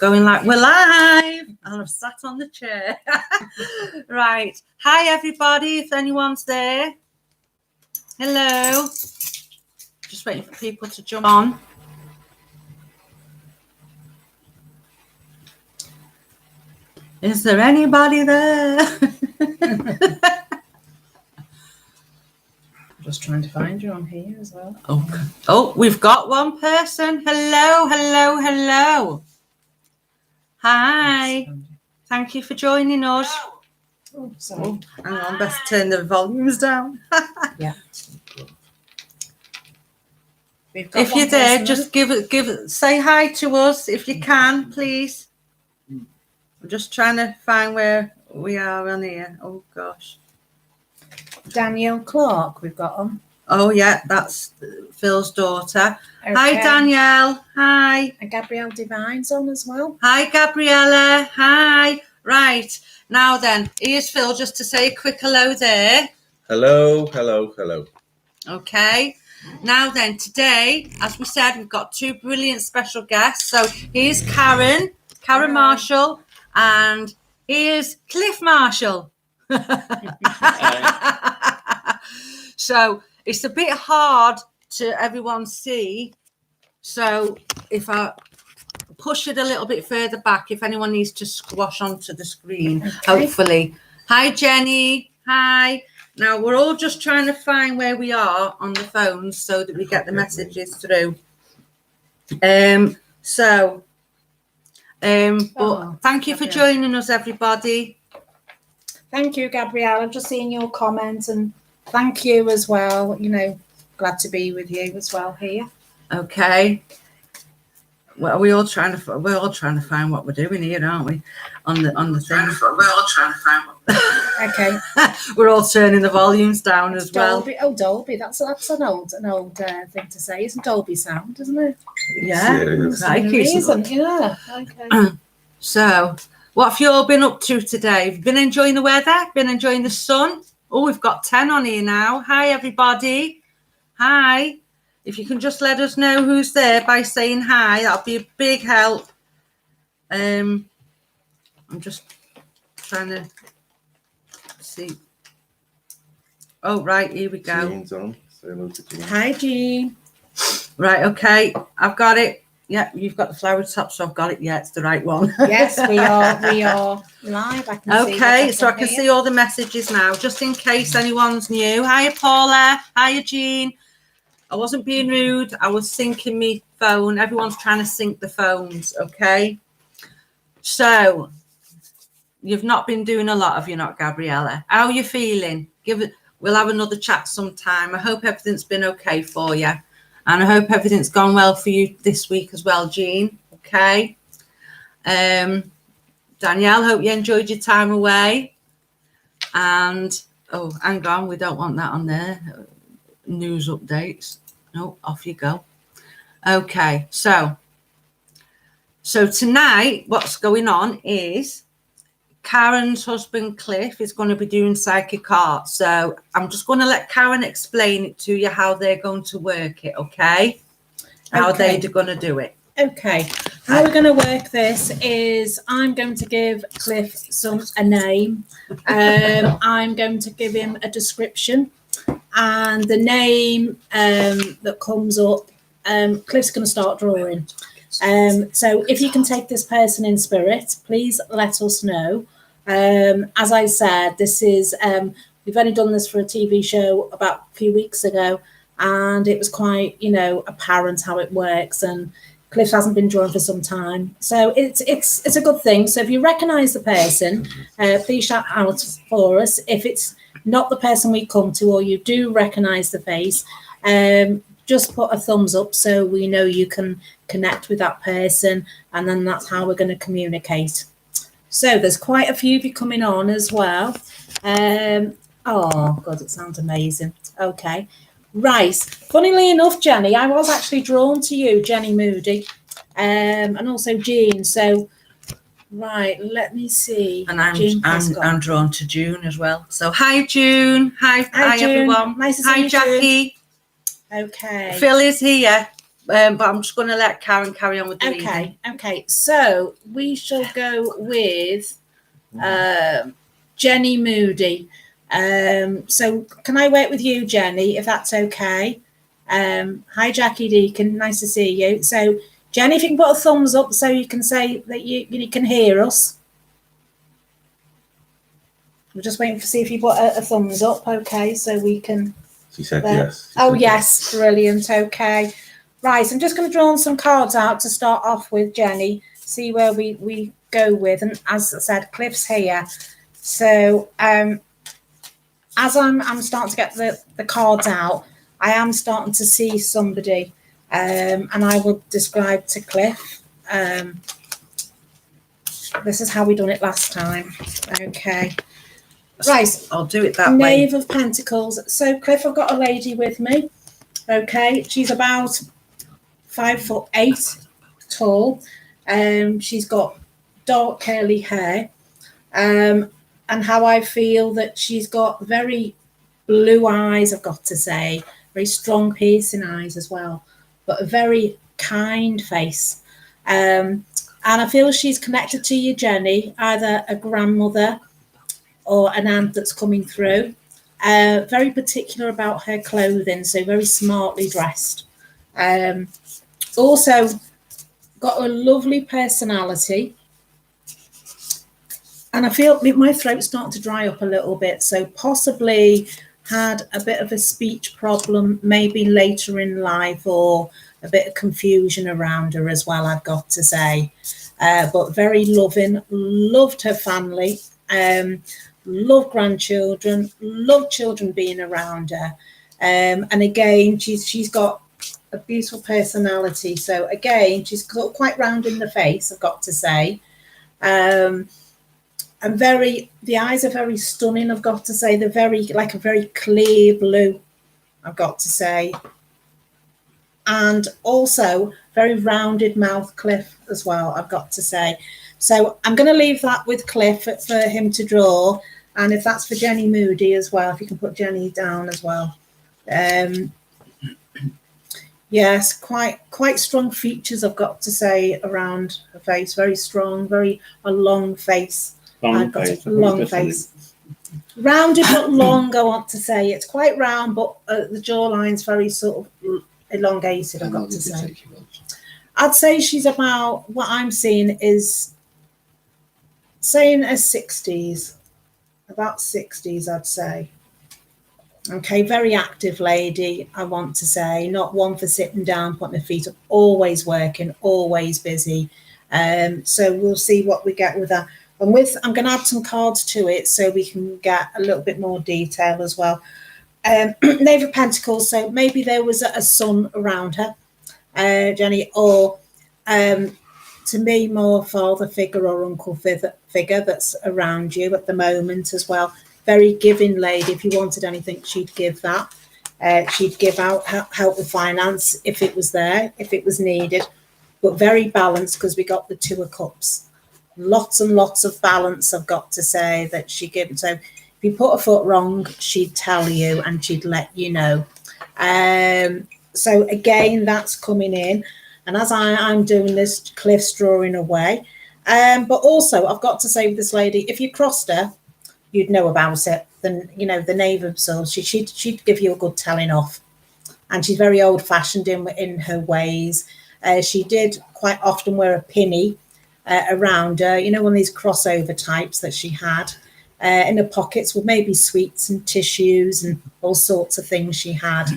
going like we're live, and I've sat on the chair. Right. Hi, everybody. If anyone's there. Hello. Just waiting for people to jump on. Is there anybody there? Just trying to find you on here as well. Oh, we've got one person. Hello. Hi. Thank you for joining us. Oh, sorry. Oh, hang on, best turn the volumes down. Yeah. If you're there, just say hi to us if you can, please. I'm just trying to find where we are on here. Oh gosh. Danielle Clark, we've got on. Oh yeah, that's Phil's daughter. Okay. Hi Danielle. Hi. And Gabrielle Divine's on as well. Hi Gabriella. Hi. Right. Now then, here's Phil just to say a quick hello there. Hello. Okay. Now then, today, as we said, we've got two brilliant special guests. So here's Karen Marshall, and here's Cliff Marshall. So it's a bit hard to everyone see. So if I push it a little bit further back, if anyone needs to squash onto the screen, hopefully. Hi, Jenny. Hi. Now, we're all just trying to find where we are on the phones so that we get the messages through. But thank you for joining us, everybody. Thank you, Gabrielle. I've just seen your comments, and thank you as well. You know, glad to be with you as well here. Okay. Well, we're all trying to find what we're doing here, aren't we? On the thing. We're all trying to find what Okay. We're all turning the volumes down as Dolby. well. Oh, Dolby. That's an old thing to say. Isn't Dolby sound, isn't it? Yeah. Yeah. Okay. So, what have you all been up to today? Have you been enjoying the weather? Been enjoying the sun? Oh, we've got 10 on here now. Hi, everybody. Hi. If you can just let us know who's there by saying hi, that'll be a big help. I'm just trying to see. Oh, right, here we go. Jean's on. Say hello to Jean. Hi, Jean. Right, okay, I've got it. Yeah, you've got the flower top, so I've got it. Yeah, it's the right one. Yes, we are live. I can see. Okay, so I can see all the messages now, just in case anyone's new. Hiya, Paula. Hiya, Jean. I wasn't being rude. I was syncing my phone. Everyone's trying to sync the phones, okay? So, you've not been doing a lot, have you not, Gabriella? How are you feeling? We'll have another chat sometime. I hope everything's been okay for you. And I hope everything's gone well for you this week as well, Jean. Okay? Danielle, hope you enjoyed your time away. And, oh, hang on. We don't want that on there. News updates. No, off you go. Okay, so tonight what's going on is Karen's husband Cliff is going to be doing psychic art. So I'm just going to let Karen explain it to you how they're going to work it, okay? How they're going to do it. Okay, how we're going to work this is I'm going to give Cliff a name. I'm going to give him a description. And the name that comes up, Cliff's going to start drawing. So if you can take this person in spirit, please let us know. As I said, this is, we've only done this for a TV show about a few weeks ago, and it was quite, apparent how it works. And Cliff hasn't been drawing for some time. So it's a good thing. So if you recognise the person, please shout out for us. If it's not the person we come to, or you do recognise the face, just put a thumbs up so we know you can connect with that person, and then that's how we're going to communicate. So there's quite a few of you coming on as well. Oh God, it sounds amazing. Okay, right. Funnily enough, Jenny, I was actually drawn to you, Jenny Moody, and also Jean. So right, let me see. And I'm drawn to June as well. So hi, June. Hi June. Everyone. Nice to see hi, you, Jackie. June. Okay. Phil is here. But I'm just going to let Karen carry on with the reading. Okay. So we shall go with Jenny Moody. So can I work with you, Jenny, if that's okay? Hi, Jackie Deacon. Nice to see you. So, Jenny, if you can put a thumbs up so you can say that you can hear us. We're just waiting to see if you put a thumbs up, okay, so we can... She said yes. Yes, brilliant, okay. Right, I'm just going to draw some cards out to start off with, Jenny, see where we go with. And as I said, Cliff's here. So as I'm starting to get the cards out, I am starting to see somebody, and I will describe to Cliff. This is how we done it last time, okay. Right, I'll do it that way. Knave of Pentacles. So, Cliff, I've got a lady with me. Okay, she's about 5'8" tall. She's got dark curly hair. And how I feel that she's got very blue eyes, I've got to say, very strong piercing eyes as well, but a very kind face. And I feel she's connected to you, Jenny, either a grandmother or an aunt that's coming through. Very particular about her clothing, so very smartly dressed. Also got a lovely personality. And I feel my throat's starting to dry up a little bit, so possibly had a bit of a speech problem maybe later in life, or a bit of confusion around her as well, I've got to say. But very loving, loved her family, loved grandchildren, loved children being around her. And again, she's got a beautiful personality. So again, she's quite round in the face, I've got to say. And the eyes are very stunning, I've got to say. They're like a very clear blue, I've got to say. And also very rounded mouth, Cliff, as well, I've got to say. So I'm going to leave that with Cliff for him to draw. And if that's for Jenny Moody as well, if you can put Jenny down as well. Yes, quite strong features, I've got to say, around her face. Very strong, a long face. Long face. Long face. Rounded but long, I want to say. It's quite round, but the jawline's very sort of elongated, I've got to say. I'd say she's about, what I'm seeing is saying a 60s. About 60s, I'd say. Okay, very active lady, I want to say. Not one for sitting down, putting her feet up. Always working, always busy. So we'll see what we get with her. And I'm going to add some cards to it so we can get a little bit more detail as well. Knave of Pentacles, so maybe there was a son around her, Jenny, or to me, more father figure or uncle figure that's around you at the moment as well. Very giving lady. If you wanted anything, she'd give that. She'd give out help with finance if it was there, if it was needed, but very balanced, because we got the Two of Cups. Lots and lots of balance, I've got to say, that she gives. So if you put a foot wrong, she'd tell you and she'd let you know. So again, that's coming in. And as I'm doing this, Cliff's drawing away. But also, I've got to say with this lady, if you crossed her, you'd know about it. Then, the Knave of Swords, she'd give you a good telling off. And she's very old-fashioned in her ways. She did quite often wear a pinny around her, one of these crossover types that she had in her pockets with maybe sweets and tissues and all sorts of things she had.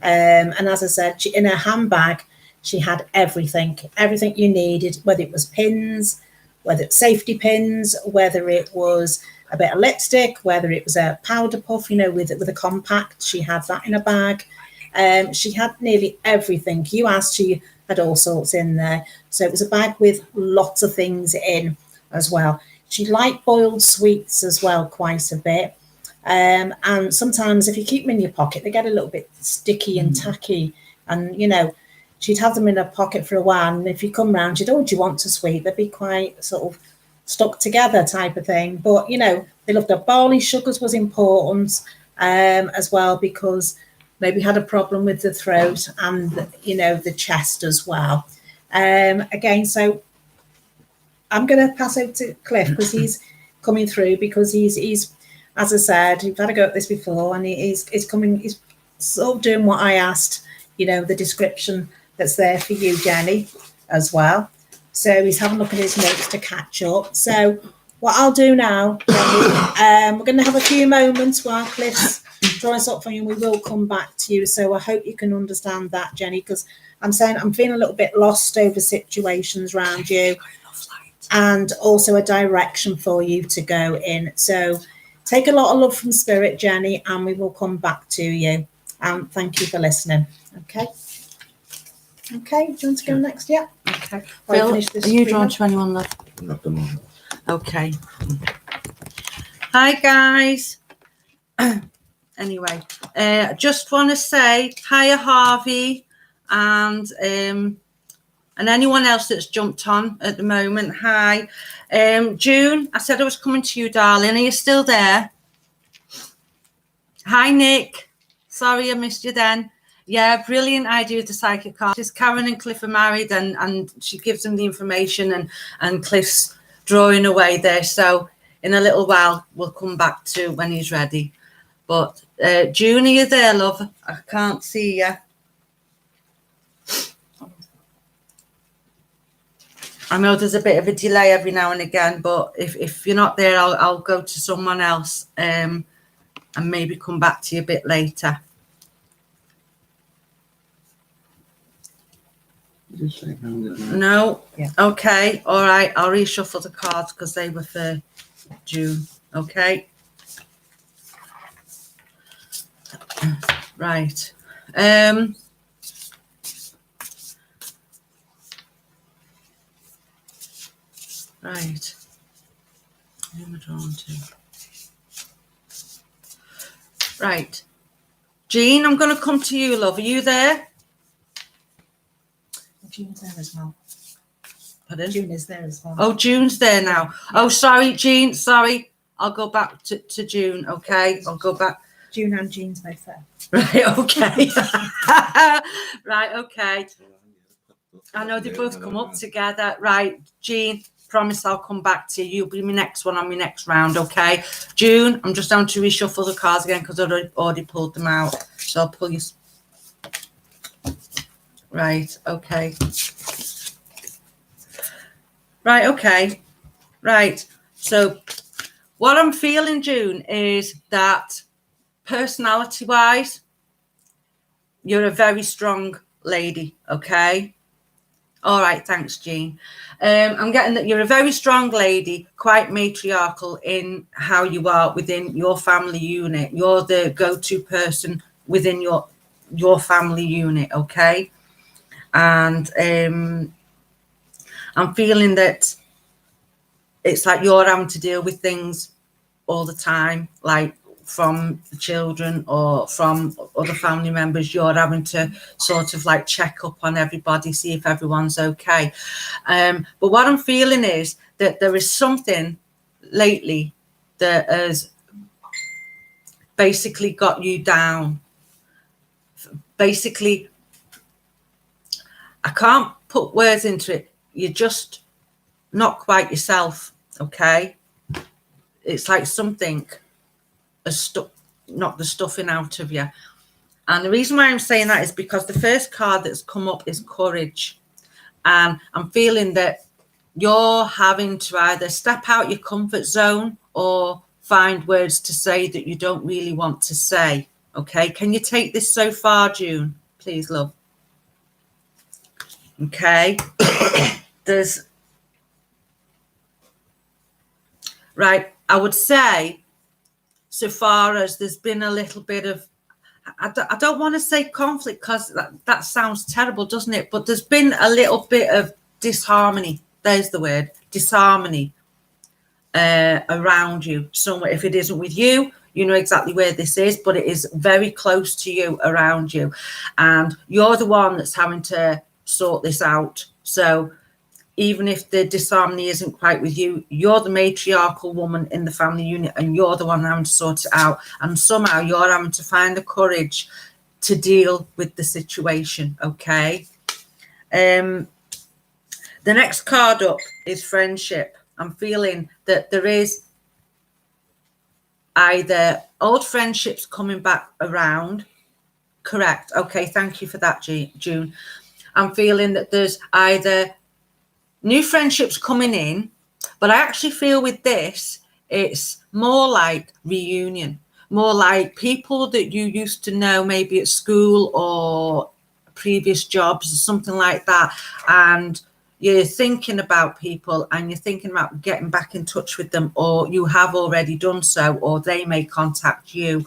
And as I said, in her handbag, she had everything you needed, whether it was pins, whether it's safety pins, whether it was a bit of lipstick, whether it was a powder puff, with a compact. She had that in a bag. She had nearly everything. You asked, she had all sorts in there. So it was a bag with lots of things in as well. She liked boiled sweets as well quite a bit. And sometimes if you keep them in your pocket, they get a little bit sticky and tacky. And, she'd have them in her pocket for a while. And if you come round, she'd, do you want a sweet? They'd be quite sort of stuck together type of thing. But, they loved her. Barley sugars was important as well, because maybe had a problem with the throat and, the chest as well. Again, so I'm going to pass over to Cliff because he's coming through, because he's, as I said, we've had a go at this before, and he's sort of doing what I asked, the description that's there for you, Jenny, as well. So he's having a look at his notes to catch up. So what I'll do now, Jenny, we're going to have a few moments while Cliff's drawing something for you, and we will come back to you. So I hope you can understand that, Jenny, because I'm feeling a little bit lost over situations around you, and also a direction for you to go in. So take a lot of love from Spirit, Jenny, and we will come back to you. And thank you for listening. Okay. Okay, do you want to go next? Yeah. Okay. Phil, Are you drawn to anyone, love? Not the moment. Okay. Hi, guys. Anyway, just want to say hiya, Harvey, and anyone else that's jumped on at the moment. Hi. June, I said I was coming to you, darling. Are you still there? Hi, Nick. Sorry I missed you then. Yeah, brilliant idea with the psychic card. Karen and Cliff are married, and she gives them the information, and Cliff's drawing away there. So in a little while, we'll come back to when he's ready. But June, are you there, love? I can't see you. I know there's a bit of a delay every now and again, but if you're not there, I'll go to someone else and maybe come back to you a bit later. No? Yeah. Okay. All right. I'll reshuffle the cards because they were for June. Okay. Right. Right. Who am I drawn to? Right. Jean, I'm going to come to you, love. Are you there? June's there as well. Pardon? June is there as well. Oh, June's there now. Oh, sorry, Jean. Sorry. I'll go back to June, okay? I'll go back. June and Jean's both there. Right, okay. Right, okay. I know they both come up together. Right, Jean, promise I'll come back to you. You'll be my next one on my next round, okay? June, I'm just down to reshuffle the cards again because I've already pulled them out. So I'll pull you. Right, okay. Right, okay. Right. So what I'm feeling, June, is that personality-wise, you're a very strong lady, okay? All right, thanks, Jean. I'm getting that you're a very strong lady, quite matriarchal in how you are within your family unit. You're the go-to person within your family unit, okay? And I'm feeling that it's like you're having to deal with things all the time, like from the children or from other family members. You're having to sort of like check up on everybody, see if everyone's okay. But what I'm feeling is that there is something lately that has basically got you down. Basically, I can't put words into it. You're just not quite yourself, okay? It's like something has knocked the stuffing out of you. And the reason why I'm saying that is because the first card that's come up is courage. And I'm feeling that you're having to either step out your comfort zone or find words to say that you don't really want to say, okay? Can you take this so far, June? Please, love. Okay. Right, I would say, so far as there's been a little bit of, I don't want to say conflict because that sounds terrible, doesn't it? But there's been a little bit of disharmony. There's the word, disharmony around you somewhere. If it isn't with you, you know exactly where this is, but it is very close to you, around you. And you're the one that's having to sort this out. So even if the disharmony isn't quite with you, you're the matriarchal woman in the family unit and you're the one having to sort it out. And somehow you're having to find the courage to deal with the situation, okay? The next card up is friendship. I'm feeling that there is either old friendships coming back around. Correct. Okay, thank you for that, June. I'm feeling that there's either new friendships coming in, but I actually feel with this, it's more like reunion, more like people that you used to know maybe at school or previous jobs or something like that. And you're thinking about people and you're thinking about getting back in touch with them, or you have already done so, or they may contact you.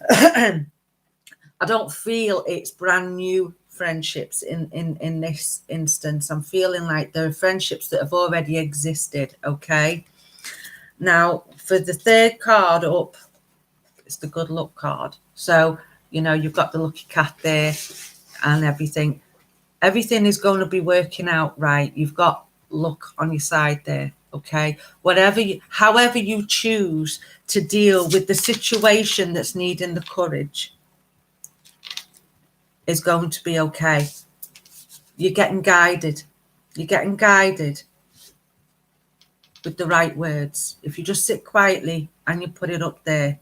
I don't feel it's brand new friendships in this instance. I'm feeling like there are friendships that have already existed, okay? Now, for the third card up, it's the good luck card. So, you know, you've got the lucky cat there and everything. Everything is going to be working out right. You've got luck on your side there, okay? However you choose to deal with the situation that's needing the courage is going to be okay. You're getting guided. You're getting guided with the right words. If you just sit quietly and you put it up there.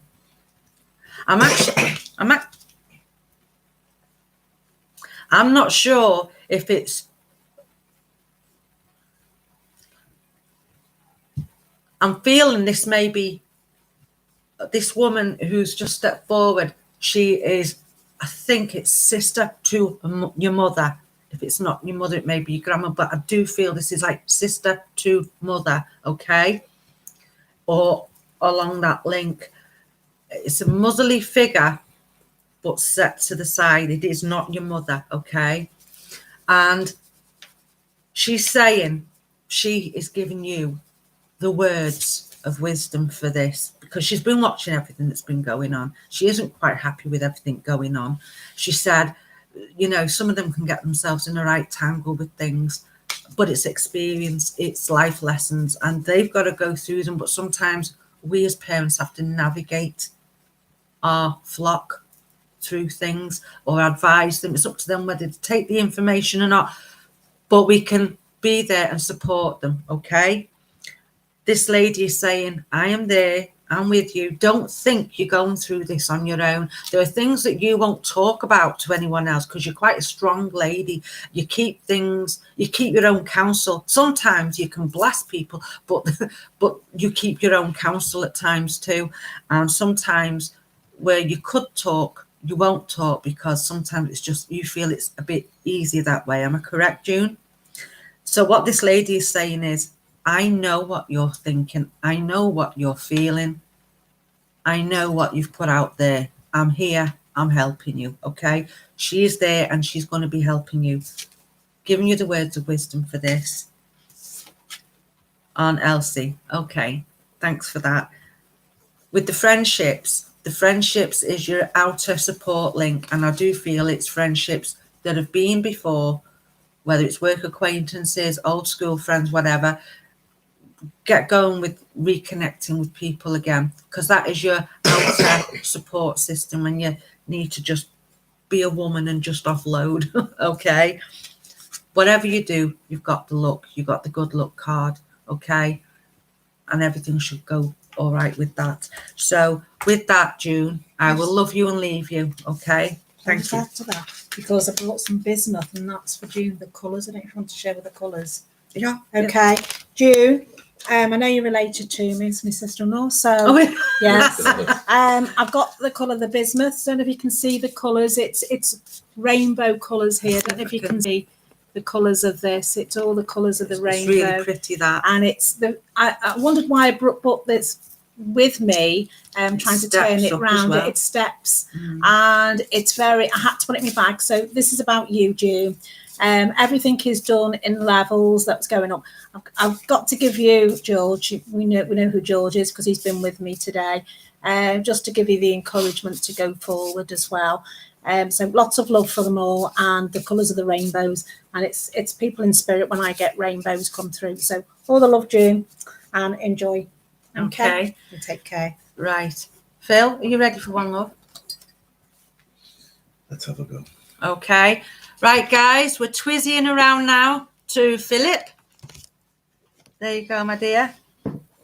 I'm not sure if it's, I'm feeling this may be this woman who's just stepped forward. She is, I think it's sister to your mother. If it's not your mother, it may be your grandma, but I do feel this is like sister to mother, okay? Or along that link. It's a motherly figure, but set to the side. It is not your mother, okay? And she's saying, she is giving you the words of wisdom for this, because she's been watching everything that's been going on. She isn't quite happy with everything going on. She said, you know, some of them can get themselves in a right tangle with things, but it's experience, it's life lessons, and they've got to go through them. But sometimes we as parents have to navigate our flock through things or advise them. It's up to them whether to take the information or not, but we can be there and support them, okay? This lady is saying, I am there, I'm with you. Don't think you're going through this on your own. There are things that you won't talk about to anyone else because you're quite a strong lady. You keep things, you keep your own counsel. Sometimes you can blast people, but you keep your own counsel at times too. And sometimes where you could talk, you won't talk because sometimes it's just, you feel it's a bit easier that way. Am I correct, June? So what this lady is saying is, I know what you're thinking. I know what you're feeling. I know what you've put out there. I'm here. I'm helping you. Okay. She is there and she's going to be helping you. Giving you the words of wisdom for this. Aunt Elsie. Okay. Thanks for that. With the friendships is your outer support link. And I do feel it's friendships that have been before, whether it's work acquaintances, old school friends, whatever. Get going with reconnecting with people again, because that is your outer support system when you need to just be a woman and just offload. Okay, whatever you do, you've got the luck, you've got the good luck card, okay, and everything should go all right with that. So with that, June, I will love you and leave you. Okay, thank you. After that, because I brought some bismuth and that's for June, the colours. I don't know if you want to share with the colours. Yeah. Okay, June. I know you're related to me, it's my sister-in-law, so yes. I've got the colour of the bismuth. Don't know if you can see the colours. It's rainbow colours here. Don't know if you can see the colours of this. It's all the colours of the rainbow. It's really pretty, that. And it's the. I wondered why I brought this with me. Trying to turn it round. Well. It's steps, and it's very. I had to put it in my bag. So this is about you, June. Everything is done in levels. That's going on. I've got to give you George. We know who George is because he's been with me today. Just to give you the encouragement to go forward as well. So lots of love for them all, and the colours of the rainbows. And it's people in spirit when I get rainbows come through. So all the love, June, and enjoy. Okay. And take care. Right, Phil, are you ready for one, love? Let's have a go. Okay. Right, guys, we're twizzying around now to Philip. There you go, my dear.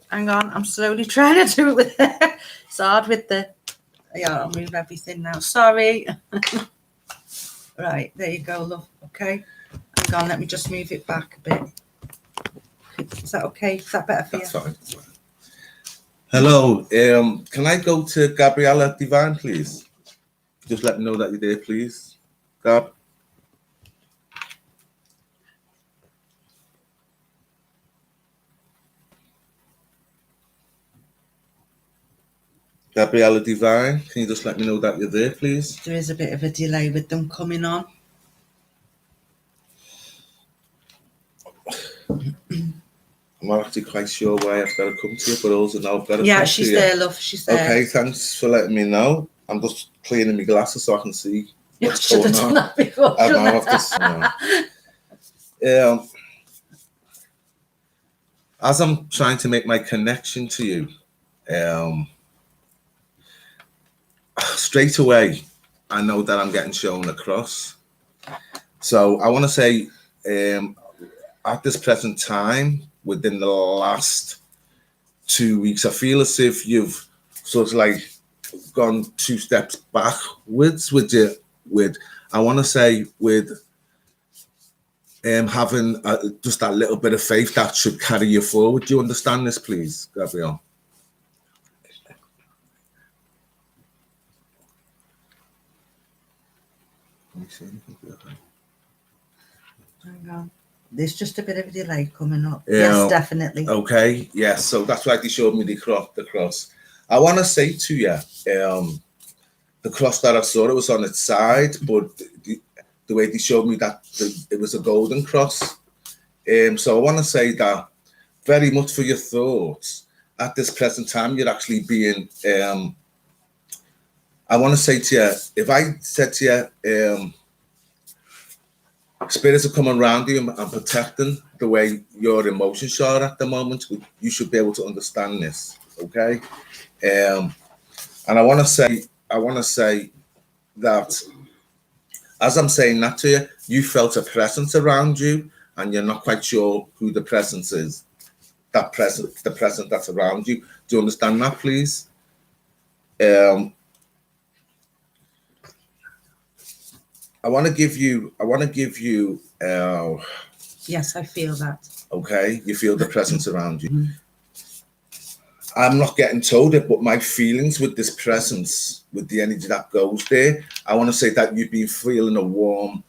Hang on, I'm slowly trying to do it with it's hard with the... Yeah, I'll move everything now. Sorry. Right, there you go, love. Okay. Hang on, let me just move it back a bit. Is that okay? Is that better for That's you? fine. That's fine. Hello. Can I go to Gabriella Divine, please? Just let me know that you're there, please. Gab. Gabriella Divine, can you just let me know that you're there, please? There is a bit of a delay with them coming on. I'm not actually quite sure why I've got to come to you, but also now I've got to Yeah, come she's to you. there, love. She's there. Okay, thanks for letting me know. I'm just cleaning my glasses so I can see You what's should going have done on. that before. I shouldn't know, as I'm trying to make my connection to you, straight away, I know that I'm getting shown across. So I want to say, at this present time, within the last 2 weeks, I feel as if you've sort of like gone 2 steps backwards with I want to say with having just that little bit of faith that should carry you forward. Do you understand this, please, Gabrielle? Can you see anything? Hang on. There's just a bit of a delay coming up. Yeah. Yes, definitely. Okay, yes. So that's why they showed me the cross. I want to say to you, the cross that I saw, it was on its side, but the way they showed me that it was a golden cross. So I want to say that very much for your thoughts at this present time, you're actually being. I want to say to you, if I said to you, spirits are coming around you and protecting the way your emotions are at the moment, you should be able to understand this, okay? And I want to say that as I'm saying that to you, you felt a presence around you, and you're not quite sure who the presence is. The presence that's around you. Do you understand that, please? I want to give you. Yes, I feel that. Okay, you feel the presence around you. I'm not getting told it, but my feelings with this presence, with the energy that goes there, I want to say that you've been feeling a warm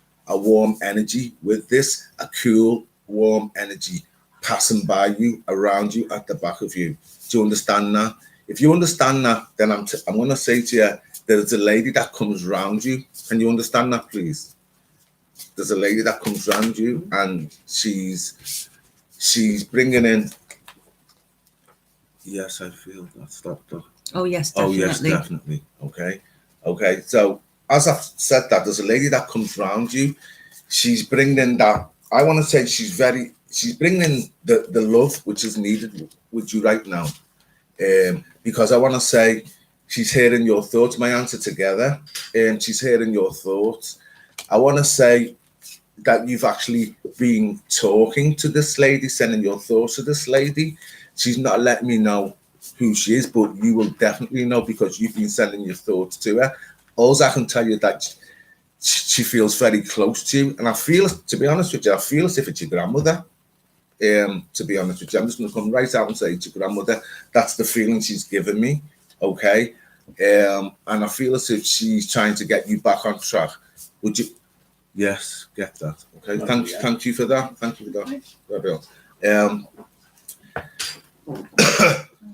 energy with this, a cool, warm energy passing by you, around you, at the back of you. Do you understand that? If you understand that, then I'm going to say to you, there's a lady that comes around you. Can you understand that, please? There's a lady that comes around you, and she's bringing in. Yes, I feel that. Stop. Oh, yes, definitely. Oh, yes, definitely. Okay. So as I've said that, there's a lady that comes around you. She's bringing that. I want to say she's bringing the love which is needed with you right now. Because I want to say she's hearing your thoughts. My answer together, she's hearing your thoughts. I want to say that you've actually been talking to this lady, sending your thoughts to this lady. She's not letting me know who she is, but you will definitely know because you've been sending your thoughts to her. All I can tell you that she feels very close to you, and I feel, to be honest with you, I feel as if it's your grandmother. To be honest with you, I'm just going to come right out and say it's your grandmother. That's the feeling she's given me. Okay, and I feel as if she's trying to get you back on track. Would you? Yes, get that. Okay, thank you for that. Thank you for that, Gabrielle.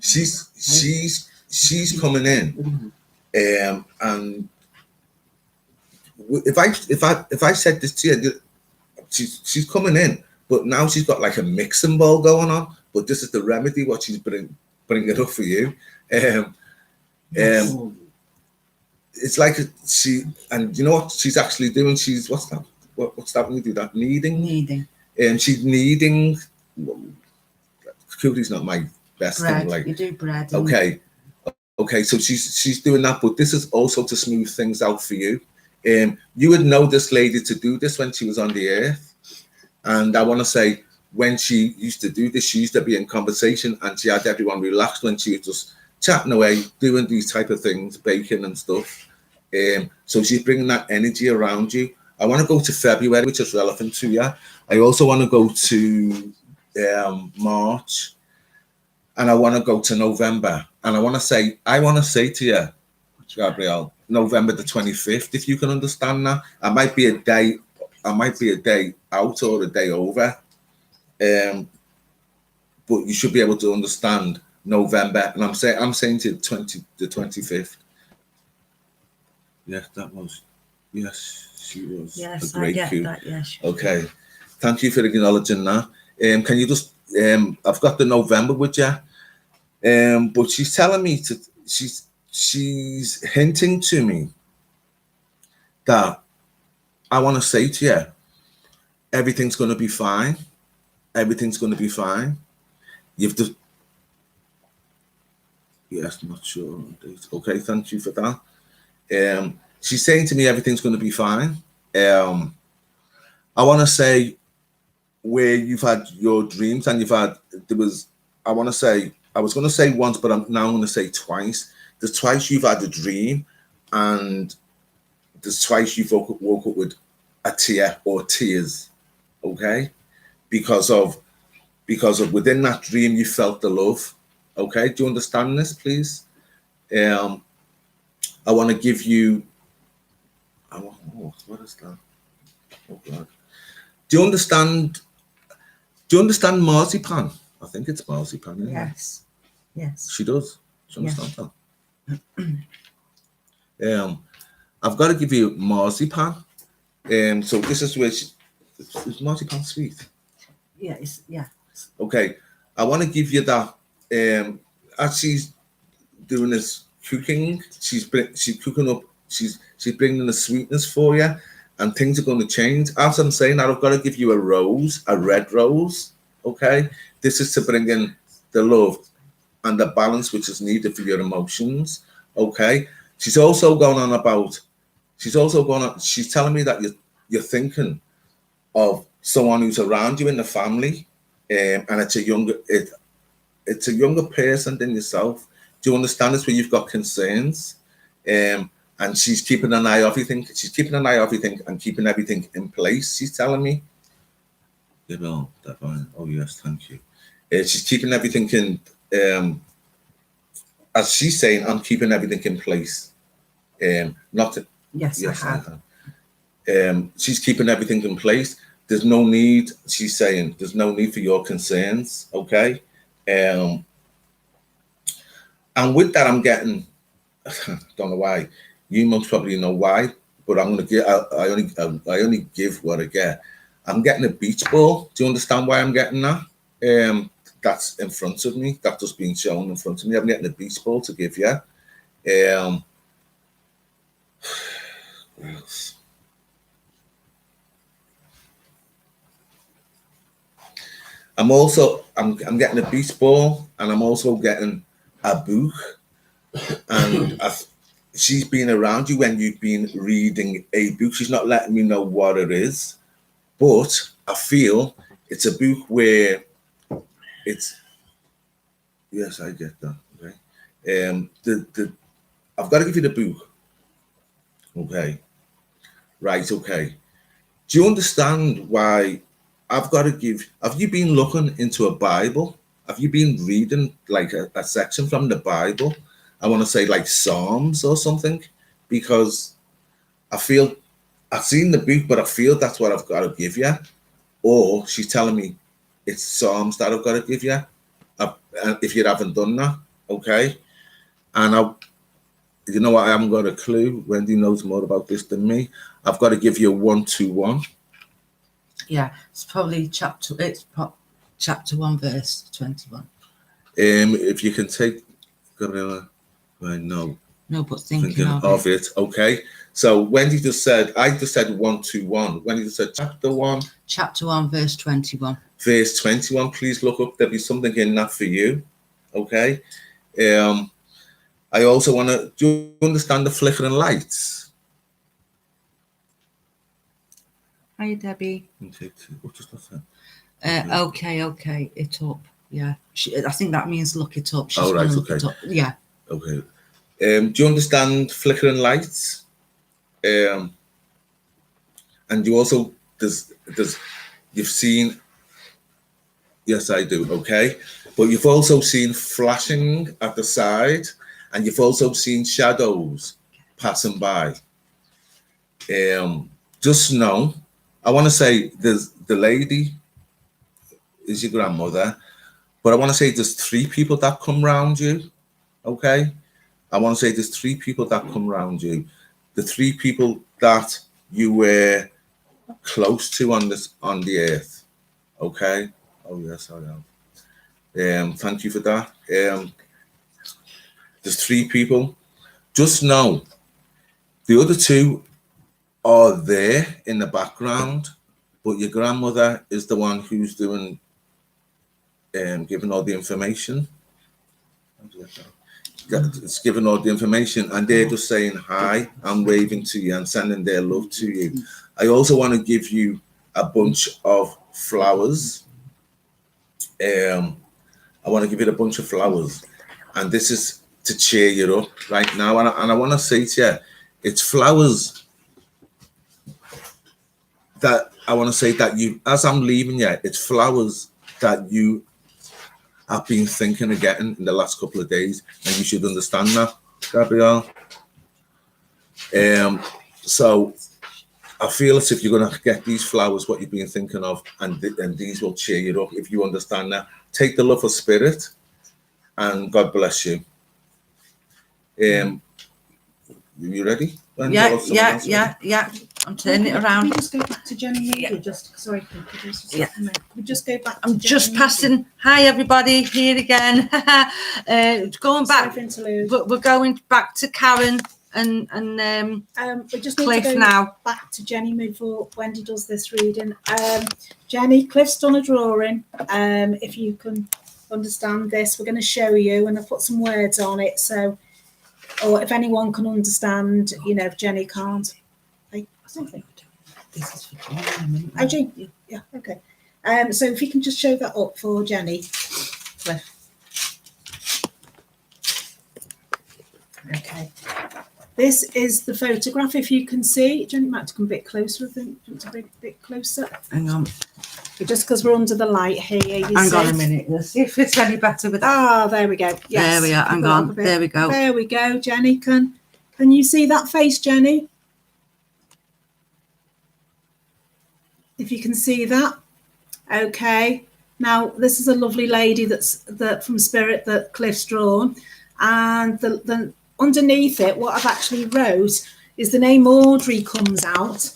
She's coming in, and if I said this to you, she's coming in, but now she's got like a mixing bowl going on. But this is the remedy what she's bringing it up for you. It's like and you know what she's actually doing? She's what's that when you do that? Kneading. She's kneading. Cookie's not my best bread. thing. Like you do bread. Okay, so she's doing that, but this is also to smooth things out for you. You would know this lady to do this when she was on the earth. And I want to say, when she used to do this, she used to be in conversation and she had everyone relaxed when she was just chatting away, doing these type of things, baking and stuff. So she's bringing that energy around you. I want to go to February, which is relevant to you. I also want to go to March, and I want to go to November. And I want to say to you, Gabrielle, November the 25th, if you can understand that. I might be a day out or a day over. But you should be able to understand November. And I'm saying to the 25th. Yes, that was. Yes, she was. Yes, a great I get cue. that. Yes. Okay. Thank you for acknowledging that. Can you just I've got the November with you. But she's telling me she's hinting to me that I want to say to you, everything's going to be fine. Everything's going to be fine. You've just, yes, not sure. Okay, thank you for that. She's saying to me, everything's going to be fine. I want to say, where you've had your dreams and I was going to say once, but I'm now going to say twice. There's twice you've had a dream, and there's twice you've woke up with a tear or tears, okay? Because of within that dream you felt the love, okay? Do you understand this, please? I want to give you. What is that? Oh God. Do you understand marzipan? I think it's marzipan. Isn't Yes. It? Yes. She does. Do you understand that? I've got to give you marzipan. So this is where is marzipan sweet? Yeah. Okay. I want to give you that. As she's doing this cooking, she's cooking up. She's bringing the sweetness for you, and things are going to change. As I'm saying, I've got to give you a red rose. Okay. This is to bring in the love and the balance which is needed for your emotions. Okay. She's telling me that you're thinking of someone who's around you in the family, and it's a younger person than yourself. Do you understand this? Where you've got concerns, and she's keeping an eye on everything. She's keeping an eye on everything and keeping everything in place. She's telling me. Oh yes, thank you. She's keeping everything in. As she's saying, I'm keeping everything in place. Yes, I have. She's keeping everything in place. There's no need. She's saying there's no need for your concerns. Okay. And with that, I'm getting. Don't know why. You most probably know why, but I'm gonna give. I only give what I get. I'm getting a beach ball. Do you understand why I'm getting that? That's in front of me. That's just being shown in front of me. I'm getting a beach ball to give you. What else? I'm getting a beach ball, and I'm also getting a book. And she's been around you when you've been reading a book. She's not letting me know what it is, but I feel it's a book where it's. Yes, I get that. Okay. I've got to give you the book. Okay. Right. Okay. Do you understand why I've got to give? Have you been looking into a Bible? Have you been reading like a section from the Bible? I want to say like Psalms or something, because I feel I've seen the book, but I feel that's what I've got to give you. Or she's telling me it's Psalms that I've got to give you. If you haven't done that, okay. And you know what? I haven't got a clue. Wendy knows more about this than me. I've got to give you a 1-2-1. Yeah, it's probably chapter 1, verse 21. If you can take, I know. No, but thinking of it. Okay. So Wendy just said, I just said 1-2-1. Wendy just said chapter 1. Chapter 1, verse 21. Verse 21. Please look up. There'll be something in that for you. Okay. I also want to. Do you understand the flickering lights? Hiya, Debbie. What does that say? Okay, it up. Yeah, I think that means look it up. She's Oh, right, gonna look okay. it up. Yeah. Okay. Do you understand flickering lights? And you also you've seen. Yes, I do. Okay, but you've also seen flashing at the side, and you've also seen shadows passing by. Just know, I want to say there's the lady is your grandmother, but I want to say there's 3 people that come round you. Okay, I want to say there's 3 people that come round you. The 3 people that you were close to on the earth. Okay. Oh yes, I am. Thank you for that. There's 3 people. Just know the other 2 are there in the background, but your grandmother is the one who's doing giving all the information. It's giving all the information, and they're just saying hi and waving to you and sending their love to you. I also want to give you a bunch of flowers. I want to give you a bunch of flowers, and this is to cheer you up right now. And I want to say to you, it's flowers that I want to say that you, as I'm leaving you, it's flowers that you have been thinking of getting in the last couple of days, and you should understand that, Gabrielle. So I feel as if you're going to get these flowers, what you've been thinking of, and these will cheer you up if you understand that. Take the love of spirit, and God bless you. You ready? Yeah. I'm turning it around. Can we just go back to Jenny Moody? Yeah. Sorry, can Yeah. we just go back to I'm Jenny just Moody? passing. Hi, everybody. Here again. Going back. Sorry for interlude. We're going back to Karen and We just need Cliff to go now. back to Jenny before Wendy does this reading. Jenny, Cliff's done a drawing. If you can understand this, we're going to show you, and I've put some words on it. So, or if anyone can understand, if Jenny can't. I don't think this is for Jane. Oh, Jane? Yeah, okay. So if you can just show that up for Jenny, Cliff. Okay. This is the photograph, if you can see. Jenny might have to come a bit closer, I think. Do you want to bring it a bit closer? Hang on. Just because we're under the light here, Hang on a minute. Let's see if it's any better with that. Ah, there we go. Yes. There we are. Hang on. There we go. There we go, Jenny. Can you see that face, Jenny? If you can see that. Okay. Now, this is a lovely lady that's from Spirit that Cliff's drawn. And the underneath it, what I've actually wrote is the name Audrey comes out.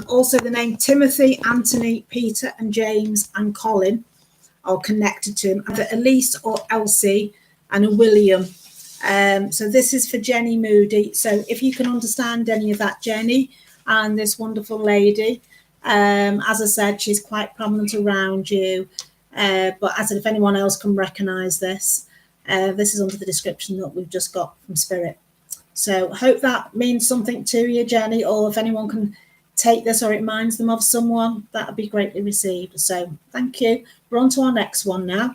Also, the name Timothy, Anthony, Peter, and James and Colin are connected to him. Either Elise or Elsie and a William. So this is for Jenny Moody. So if you can understand any of that, Jenny, and this wonderful lady, as I said, she's quite prominent around you. But as if anyone else can recognise this, this is under the description that we've just got from Spirit. So hope that means something to you, Jenny, or if anyone can take this or it reminds them of someone, that would be greatly received. So thank you. We're on to our next one now.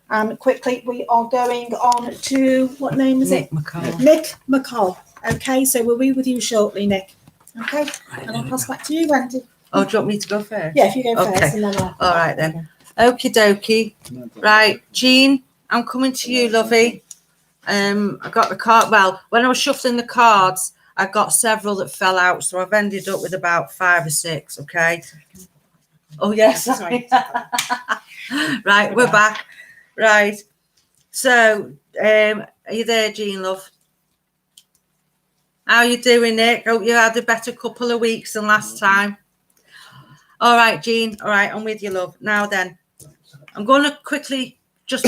And quickly, we are going on to, what name is it? Nick McCall. Okay, so we'll be with you shortly, Nick. Okay, right, and I'll pass back to you, Wendy. Oh, do you want me to go first? Yeah, if you go first. And then all right, then. Okie dokie. Right, Jean, I'm coming to you, lovey. I got the card. Well, when I was shuffling the cards, I got several that fell out, so I've ended up with about 5 or 6. Okay. Oh yes. Sorry. Right, we're back. Right. So, are you there, Jean, love? How are you doing, Nick? Hope you had a better couple of weeks than last time. All right, Jean. All right, I'm with you, love. Now then, I'm going to quickly just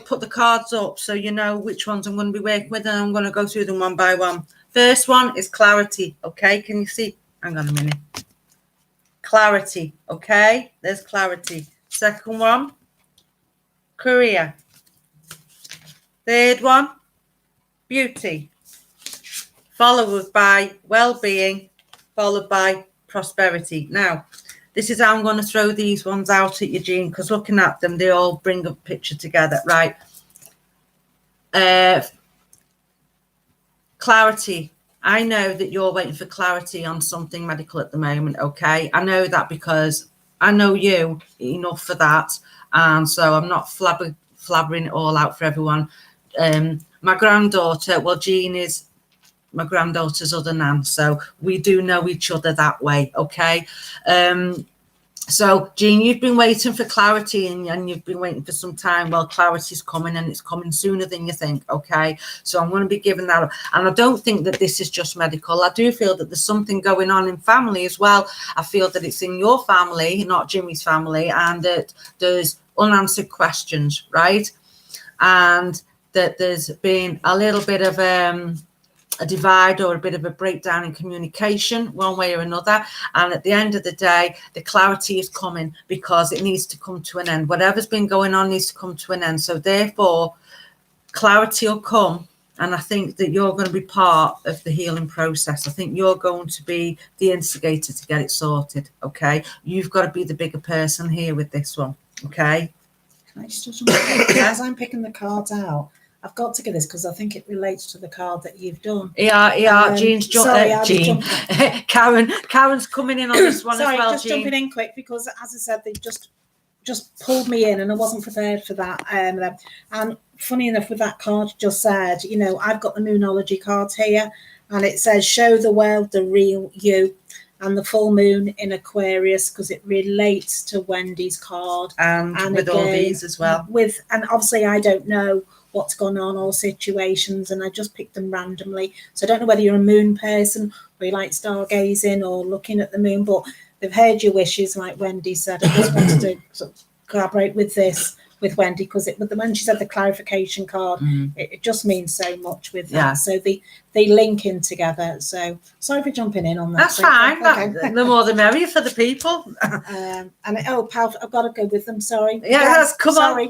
put the cards up so you know which ones I'm going to be working with, and I'm going to go through them one by one. First one is clarity. Okay, can you see? Hang on a minute. Clarity. Okay, there's clarity. Second one, career. Third one, beauty. Followed by well-being, followed by prosperity. Now, this is how I'm going to throw these ones out at you, Jean, because looking at them, they all bring a picture together, right? Clarity. I know that you're waiting for clarity on something medical at the moment, okay? I know that because I know you enough for that, and so I'm not flabbering it all out for everyone. My granddaughter, well, Jean is my granddaughter's other nan, so we do know each other that way, okay? So, Jean, you've been waiting for clarity and you've been waiting for some time. Well, clarity's coming, and it's coming sooner than you think, okay? So I'm going to be giving that. And I don't think that this is just medical. I do feel that there's something going on in family as well. I feel that it's in your family, not Jimmy's family, and that there's unanswered questions, right? And that there's been a little bit of a divide or a bit of a breakdown in communication one way or another, and at the end of the day the clarity is coming because it needs to come to an end. Whatever's been going on needs to come to an end, so therefore clarity will come, and I think that you're going to be part of the healing process. I think you're going to be the instigator to get it sorted, okay? You've got to be the bigger person here with this one, okay? Can I just as I'm picking the cards out, I've got to get this because I think it relates to the card that you've done. Yeah. Jean's Jean. Karen's coming in on this one sorry, as well. Just Jean. jumping in quick because, as I said, they just pulled me in and I wasn't prepared for that. And funny enough, with that card you just said, you know, I've got the Moonology cards here, and it says show the world the real you, and the full moon in Aquarius, because it relates to Wendy's card and with again, all these as well. And obviously I don't know what's gone on, all situations, and I just picked them randomly. So I don't know whether you're a moon person or you like stargazing or looking at the moon, but they've heard your wishes, like Wendy said. I just wanted to sort of collaborate with this with Wendy, because when she said the clarification card, it just means so much with that. So they link in together. So sorry for jumping in on that. That's fine. Okay. The more the merrier for the people. Pal, I've got to go with them. Sorry. Yes, come on.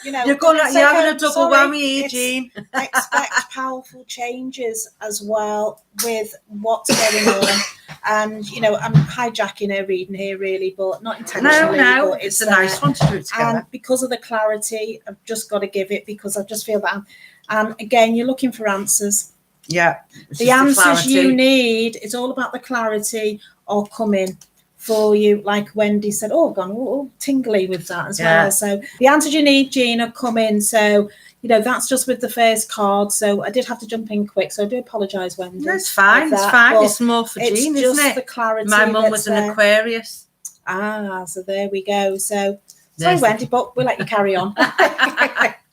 You know, you're having a double whammy here, Jean. Expect powerful changes as well with what's going on. And, you know, I'm hijacking her reading here, really, but not intentionally. No, but it's a nice one to do together. And because of the clarity, I've just got to give it, because I just feel that. And again, you're looking for answers. Yeah. The answers you need, it's all about the clarity are coming for you. Like Wendy said, gone all tingly with that as well. So the answers you need, Jean, are coming. So, you know, that's just with the first card. So I did have to jump in quick. So I do apologise, Wendy. That's fine. It's fine. It's more for Jean, isn't it? The clarity. My mum was an Aquarius. So there we go. So sorry, Wendy, but we'll let you carry on.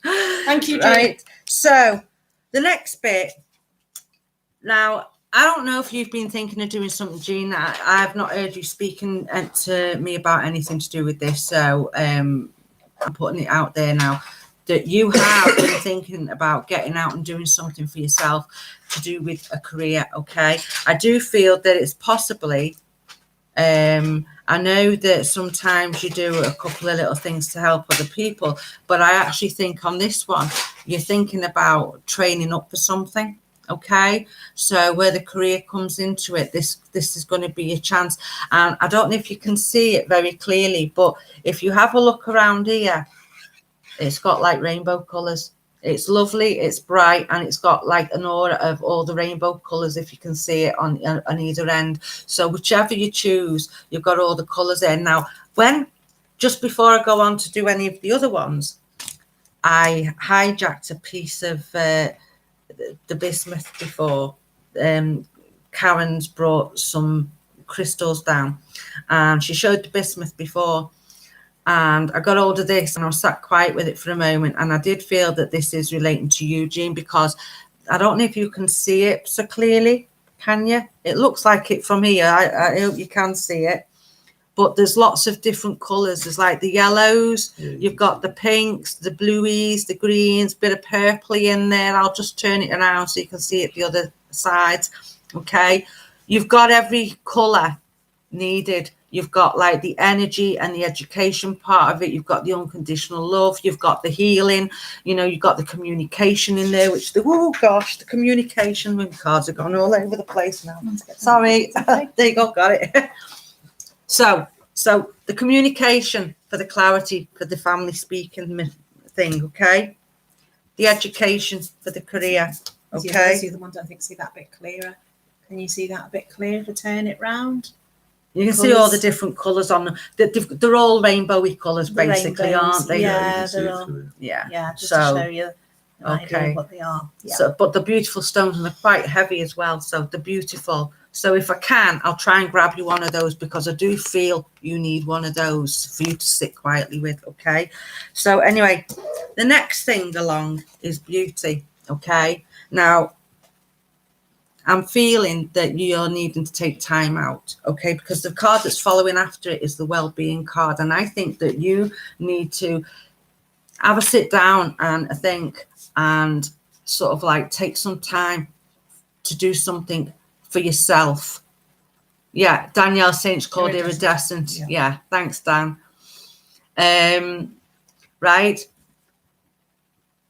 Thank you, Jean. Right. So the next bit. Now, I don't know if you've been thinking of doing something, Jean. I've not heard you speaking to me about anything to do with this. So I'm putting it out there now that you have been thinking about getting out and doing something for yourself to do with a career. Okay. I do feel that it's possibly, I know that sometimes you do a couple of little things to help other people, but I actually think on this one, you're thinking about training up for something. Okay, so where the career comes into it, this is going to be a chance. And I don't know if you can see it very clearly, but if you have a look around here, it's got like rainbow colours. It's lovely, it's bright, and it's got like an aura of all the rainbow colours, if you can see it on either end. So whichever you choose, you've got all the colours in. Now, just before I go on to do any of the other ones, I hijacked a piece of the bismuth before. Karen's brought some crystals down, and she showed the bismuth before, and I got hold of this and I was sat quiet with it for a moment, and I did feel that this is relating to you, Jean, because I don't know if you can see it so clearly. Can you? It looks like it from here. I hope you can see it. But there's lots of different colours. There's like the yellows, you've got the pinks, the blueies, the greens, bit of purpley in there. I'll just turn it around so you can see it the other side. Okay. You've got every colour needed You've got like the energy and the education part of it. You've got the unconditional love. You've got the healing. You know, you've got the communication in there, which the communication when cards are gone all over the place now. Sorry. There you go. Got it. So the communication for the clarity for the family speaking thing. Okay. The education for the career. Okay. The other one, I think, see that a bit clearer. Can you see that a bit clearer to turn it round? You can see all the different colours on them. They're all rainbowy colours, basically, aren't they? Yeah, they're all. Yeah. Yeah, just to show you an idea of what they are. Yeah. So, but they're beautiful stones and they're quite heavy as well. So they're beautiful. So if I can, I'll try and grab you one of those because I do feel you need one of those for you to sit quietly with. Okay. So anyway, the next thing along is beauty. Okay. Now, I'm feeling that you're needing to take time out, okay? Because the card that's following after it is the well-being card. And I think that you need to have a sit down and think and sort of like take some time to do something for yourself. Yeah, Danielle Saint's called iridescent. Yeah, thanks, Dan. Right.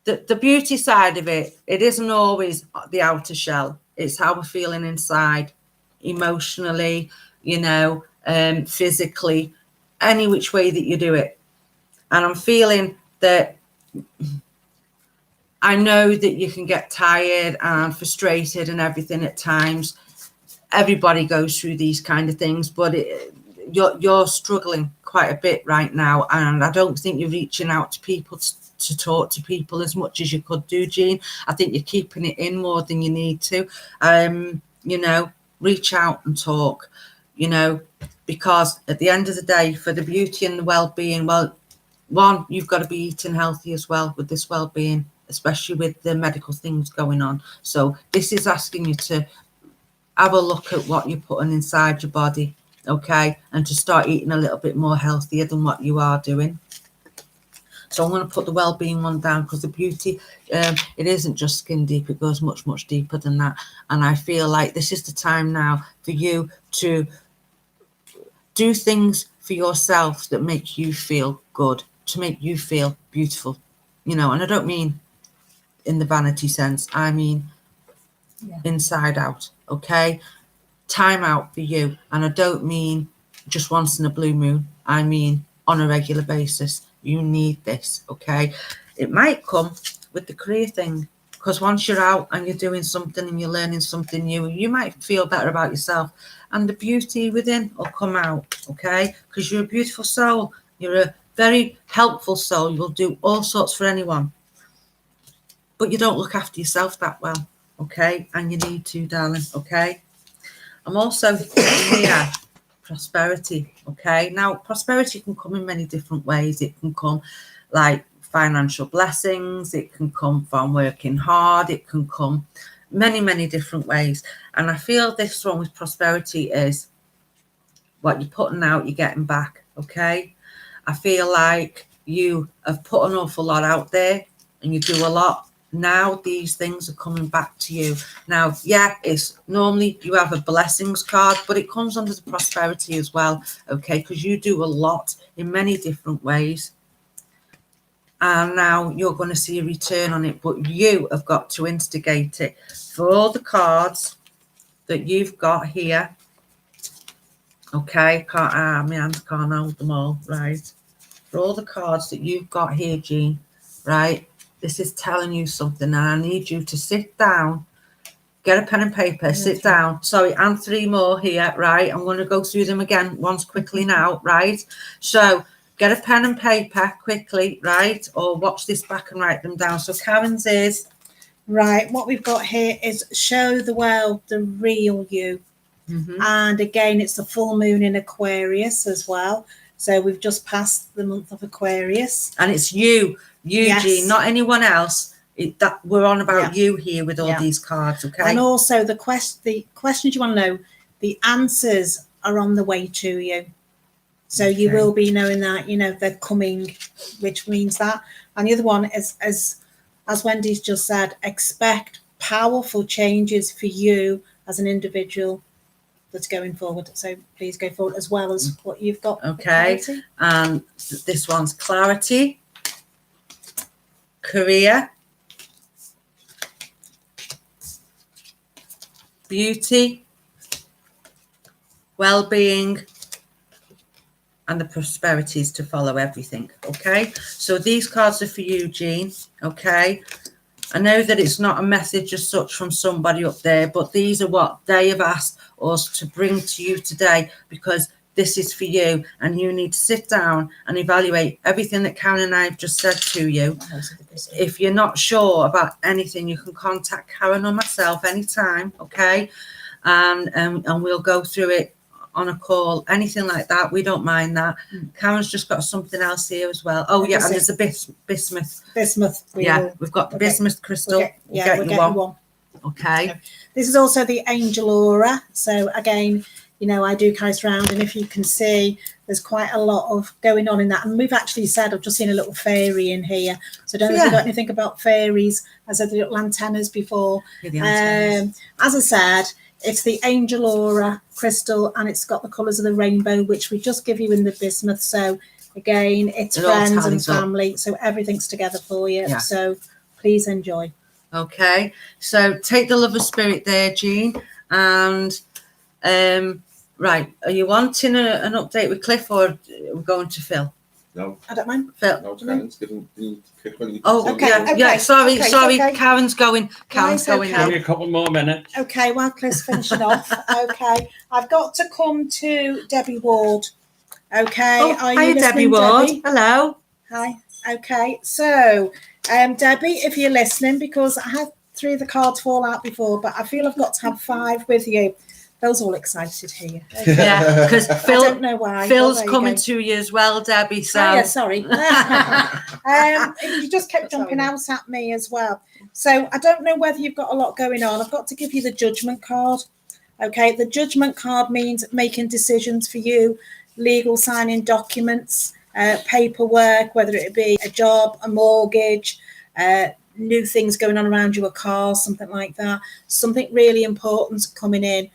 The beauty side of it, it isn't always the outer shell. It's how we're feeling inside, emotionally, you know, physically, any which way that you do it. And I'm feeling that I know that you can get tired and frustrated and everything at times. Everybody goes through these kind of things, but you're struggling quite a bit right now. And I don't think you're reaching out to people to talk to people as much as you could do, Jean. I think you're keeping it in more than you need to. You know, reach out and talk, you know, because at the end of the day, for the beauty and the well-being, well, one, you've got to be eating healthy as well with this well-being, especially with the medical things going on. So this is asking you to have a look at what you're putting inside your body, okay, and to start eating a little bit more healthier than what you are doing. So I'm going to put the well-being one down because the beauty, it isn't just skin deep. It goes much, much deeper than that. And I feel like this is the time now for you to do things for yourself that make you feel good, to make you feel beautiful, you know. And I don't mean in the vanity sense. I mean inside out, okay? Time out for you. And I don't mean just once in a blue moon. I mean on a regular basis. You need this, okay? It might come with the career thing because once you're out and you're doing something and you're learning something new, you might feel better about yourself and the beauty within will come out, okay? Because you're a beautiful soul. You're a very helpful soul. You'll do all sorts for anyone. But you don't look after yourself that well, okay? And you need to, darling, okay? I'm also here. Prosperity, okay? Now, prosperity can come in many different ways. It can come like financial blessings. It can come from working hard. It can come many, many different ways. And I feel this one with prosperity is what you're putting out, you're getting back, okay? I feel like you have put an awful lot out there and you do a lot. Now these things are coming back to you. Now, yeah, it's normally you have a blessings card, but it comes under the prosperity as well, okay? Because you do a lot in many different ways. And now you're going to see a return on it, but you have got to instigate it. For all the cards that you've got here, okay? My hands can't hold them all, right? For all the cards that you've got here, Jean, right? This is telling you something, and I need you to sit down, get a pen and paper, sit down. Sorry, and 3 more here, right? I'm going to go through them again once quickly now, right? So get a pen and paper quickly, right? Or watch this back and write them down. So Karen's is... Right, what we've got here is show the world the real you. Mm-hmm. And again, it's the full moon in Aquarius as well. So we've just passed the month of Aquarius. And it's you. Eugene, not anyone else. That we're on about you here with all these cards, okay? And also the questions you want to know, the answers are on the way to you. So you will be knowing that, you know, they're coming, which means that. And the other one is, as Wendy's just said, expect powerful changes for you as an individual. that's going forward. So please go forward as well as what you've got. Okay. And this one's clarity, career, beauty, well-being, and the prosperities to follow everything. Okay, so these cards are for you, Jean. Okay, I know that it's not a message as such from somebody up there, but these are what they have asked us to bring to you today, because this is for you, and you need to sit down and evaluate everything that Karen and I have just said to you. If you're not sure about anything, you can contact Karen or myself anytime, okay? And we'll go through it on a call, anything like that. We don't mind that. Karen's just got something else here as well. Oh yeah, and there's a bismuth. Bismuth. We've got the bismuth crystal. We'll get you one. Okay. This is also the angel aura. So again, you know, I do carry around, and if you can see, there's quite a lot of going on in that. And we've actually said, I've just seen a little fairy in here. So don't know if you've got anything about fairies. I said the little antennas before. As I said, it's the angel aura crystal, and it's got the colours of the rainbow, which we just give you in the bismuth. So again, it's friends and family. So everything's together for you. Yeah. So please enjoy. Okay. So take the love of spirit there, Jean. And right, are you wanting an update with Cliff, or are we going to Phil? No, I don't mind. Phil. no, Karen's giving you pick when you. Oh, Okay, yeah, okay, yeah. Sorry. okay. Karen's going. Karen's Right, going okay. now. Give me a couple more minutes. Okay, while Cliff's finishing off. Okay, I've got to come to Debbie Ward. Okay, Oh, are hi, you Debbie listening, Ward. Debbie? Hello. Hi. Okay, so Debbie, if you're listening, because I had 3 of the cards fall out before, but I feel I've got to have 5 with you. Phil's all excited here. Okay. Yeah, because I don't know why. Phil's coming to you as well, Debbie. So oh, yeah, sorry. You just kept jumping out at me as well. So I don't know whether you've got a lot going on. I've got to give you the judgment card. Okay, the judgment card means making decisions for you, legal signing documents, paperwork, whether it be a job, a mortgage, new things going on around you, a car, something like that. Something really important coming in.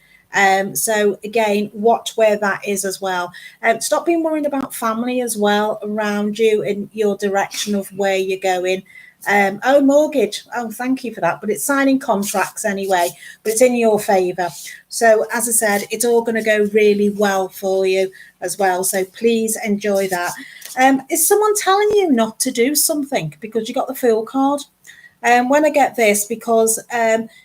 So again, watch where that is as well. Stop being worried about family as well around you in your direction of where you're going. Mortgage. Oh, thank you for that. But it's signing contracts anyway, but it's in your favour. So as I said, it's all going to go really well for you as well. So please enjoy that. Is someone telling you not to do something because you got the Fool card? When I get this, because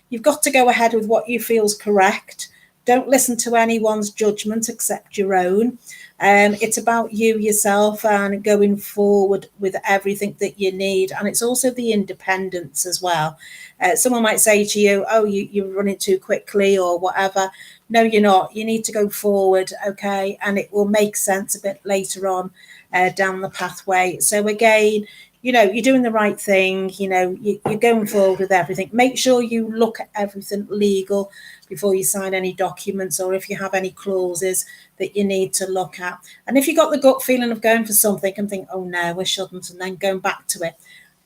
you've got to go ahead with what you feel is correct. Don't listen to anyone's judgment except your own. It's about you yourself and going forward with everything that you need. And it's also the independence as well. Someone might say to you, oh, you're running too quickly or whatever. No, you're not. You need to go forward, okay? And it will make sense a bit later on down the pathway. So again, you know, you're doing the right thing, you know, you're going forward with everything. Make sure you look at everything legal before you sign any documents, or if you have any clauses that you need to look at. And if you've got the gut feeling of going for something and think, oh no, I shouldn't, and then going back to it,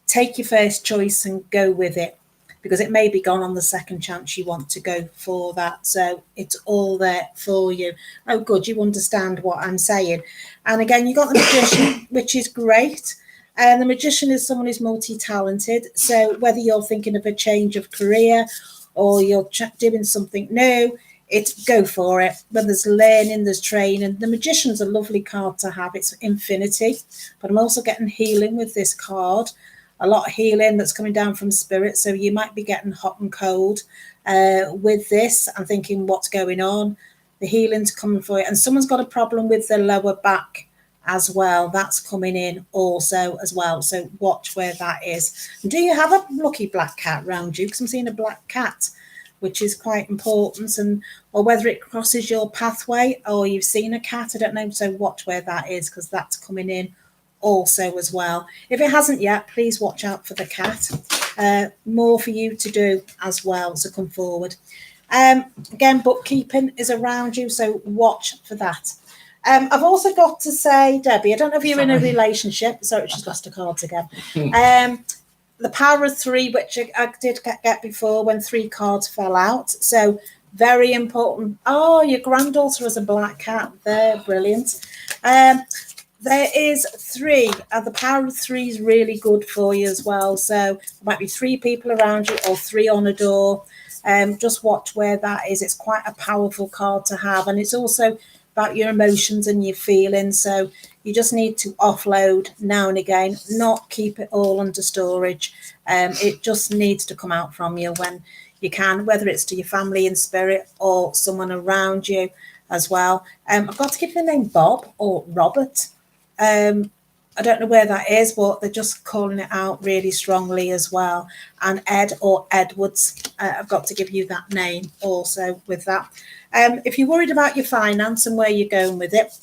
take your first choice and go with it, because it may be gone on the second chance you want to go for that. So it's all there for you. Oh, good, you understand what I'm saying. And again, you got the Magician, which is great. And the Magician is someone who's multi-talented. So whether you're thinking of a change of career or you're doing something new, it's go for it. When there's learning, there's training. The Magician's a lovely card to have. It's infinity. But I'm also getting healing with this card. A lot of healing that's coming down from spirit. So you might be getting hot and cold with this and thinking what's going on. The healing's coming for you. And someone's got a problem with their lower back as well. That's coming in also as well. So watch where that is. And do you have a lucky black cat around you? Because I'm seeing a black cat, which is quite important. And or whether it crosses your pathway or you've seen a cat, I don't know. So watch where that is, because that's coming in also as well. If it hasn't yet, please watch out for the cat. More for you to do as well. So come forward. Again, bookkeeping is around you. So watch for that. I've also got to say, Debbie, I don't know if you're in a relationship. Sorry, she's lost her cards again. The power of 3, which I did get before when 3 cards fell out. So Very important. Oh, your granddaughter has a black cat. They're brilliant. There is 3. The power of 3 is really good for you as well. So there might be 3 people around you or 3 on a door. Just watch where that is. It's quite a powerful card to have. And it's also about your emotions and your feelings. So you just need to offload now and again, not keep it all under storage. It just needs to come out from you when you can, whether it's to your family in spirit or someone around you as well. I've got to give the name Bob or Robert. I don't know where that is, but they're just calling it out really strongly as well. And Ed or Edwards, I've got to give you that name also with that. If you're worried about your finance and where you're going with it,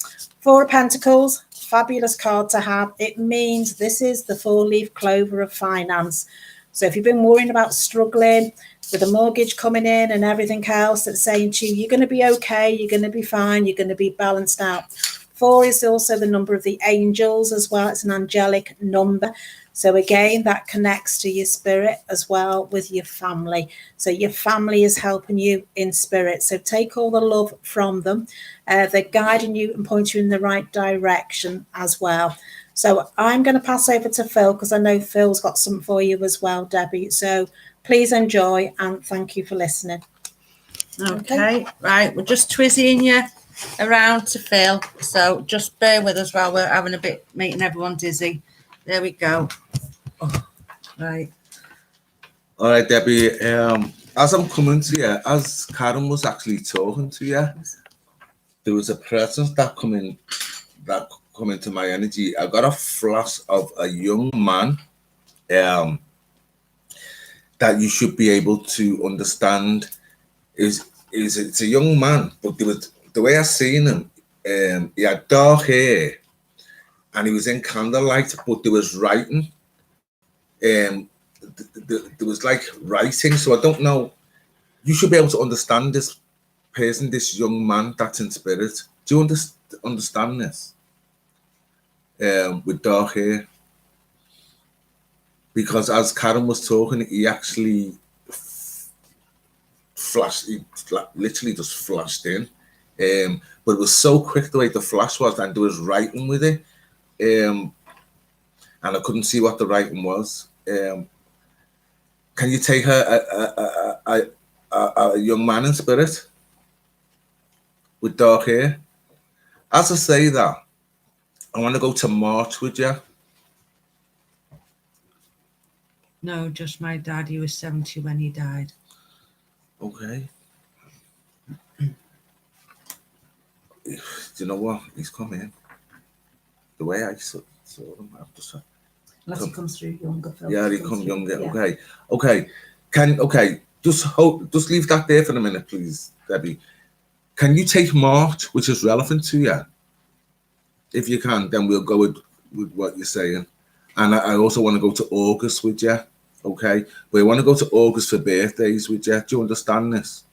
4 of Pentacles, fabulous card to have. It means this is the 4-leaf clover of finance. So if you've been worrying about struggling with a mortgage coming in and everything else that's saying to you, you're going to be okay, you're going to be fine, you're going to be balanced out. 4 is also the number of the angels as well. It's an angelic number. So again, that connects to your spirit as well with your family. So your family is helping you in spirit. So take all the love from them. They're guiding you and pointing you in the right direction as well. So I'm going to pass over to Phil because I know Phil's got something for you as well, Debbie. So please enjoy and thank you for listening. Okay. Right. We're just twizzying you around to Phil. So just bear with us while we're having a bit, making everyone dizzy. There we go. Oh, right. All right, Debbie. As I'm coming to you, as Karen was actually talking to you, there was a presence that come into my energy. I got a flash of a young man that you should be able to understand. It's a young man, but the way I seen him, he had dark hair, and he was in candlelight, but there was writing. There was like writing, so I don't know. You should be able to understand this person, this young man that's in spirit. Do you understand this? With dark hair, because as Karen was talking, he actually flashed. He literally just flashed in, but it was so quick the way the flash was, and there was writing with it, and I couldn't see what the writing was. Can you take a young man in spirit with dark hair? As I say that, I want to go to March with you. No, just my dad. He was 70 when he died. Okay. Do you know what? He's come in. The way I saw him, I've just Unless he comes through younger. Phil. Yeah, he comes younger. Yeah. Okay. Just leave that there for a minute, please, Debbie. Can you take March, which is relevant to you? If you can, then we'll go with what you're saying. And I also want to go to August with you. Okay, we want to go to August for birthdays with you. Do you understand this?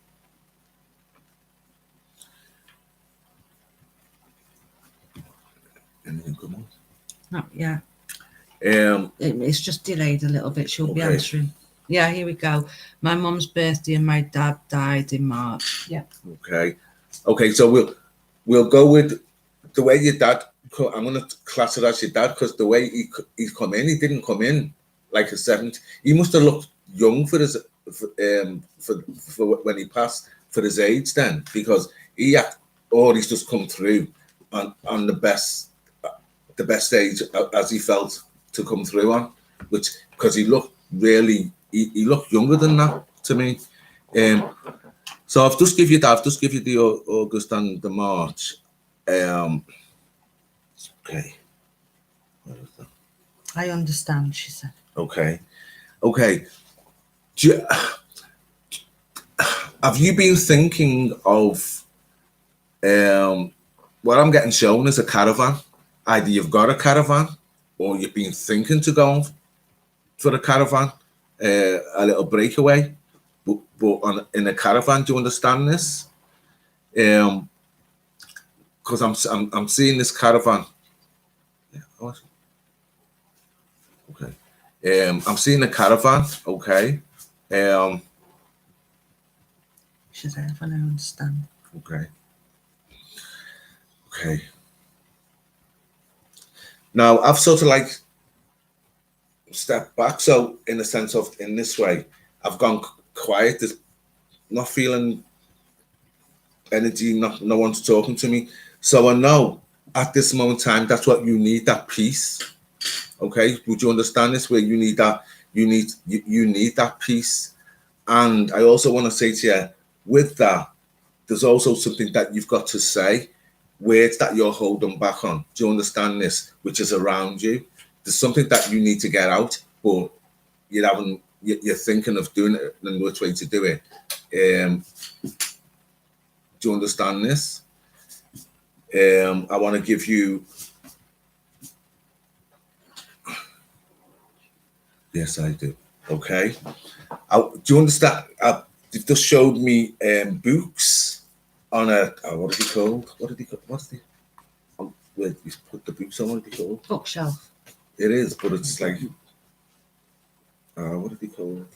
Anything come on? Not yet. Um, It's just delayed a little bit. She'll be Okay. answering. Yeah, here we go. My mum's birthday and my dad died in March. Yeah. Okay. So we'll go with the way your dad. I'm gonna class it as your dad because the way he's come in, he didn't come in like a 70. He must have looked young for his for when he passed for his age then, because he's just come through on the best age as he felt to come through on, which because he looked really he looked younger than that to me. So I've just give you the August and the March. Okay. I understand, she said. Okay. Have you been thinking of what I'm getting shown is a caravan? Either you've got a caravan or you've been thinking to go for a caravan, a little breakaway, but in a caravan. Do you understand this? Because I'm seeing this caravan. Yeah, okay. I'm seeing a caravan. Okay. She said, "I don't understand." Okay. Okay. Now I've sort of like stepped back. So in the sense of in this way, I've gone quiet. There's not feeling energy. No one's talking to me. So I know at this moment in time that's what you need. That peace. Okay. Would you understand this? Where you need that. You need that peace. And I also want to say to you, with that, there's also something that you've got to say, words that you're holding back on. Do you understand this? Which is around you. There's something that you need to get out, but you're thinking of doing it and which way to do it. Do you understand this? I want to give you. Yes, I do. Okay. Do you understand? They've just showed me books on a what is it called? What's the where you put the books on? What are they called? Bookshelf. It is, but it's like what are they called?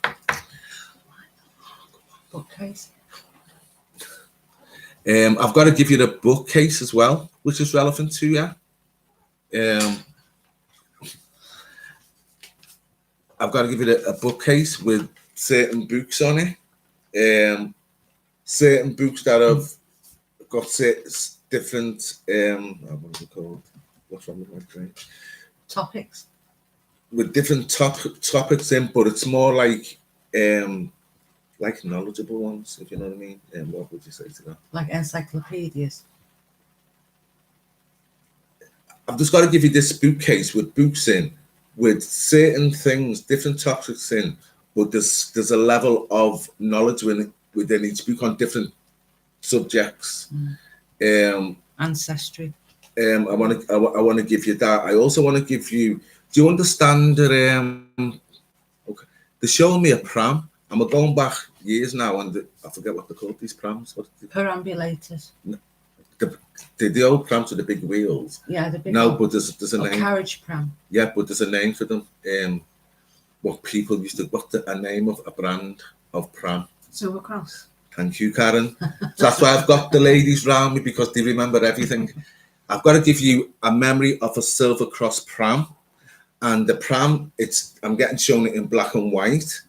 Bookcase. I've got to give you the bookcase as well, which is relevant to you. I've got to give you a bookcase with certain books on it. Certain books that have got different what is it called? What's wrong with my brain? Topics. With different topics in, but it's more like knowledgeable ones, if you know what I mean. What would you say to that? Like encyclopedias. I've just got to give you this bookcase with books in, with certain things, different topics in, but there's a level of knowledge within each book on different subjects. Ancestry. I want to give you that. I also want to give you. Do you understand that? Okay, they're showing me a pram. I'm going back years now, and I forget what they call these prams. Perambulators. The old prams with the big wheels. Yeah, the big. No, but there's a name. Carriage pram. Yeah, but there's a name for them. What people used to. What's a name of a brand of pram? Silver Cross. Thank you, Karen. So that's why I've got the ladies round me, because they remember everything. I've got to give you a memory of a Silver Cross pram, and the pram, I'm getting shown it in black and white.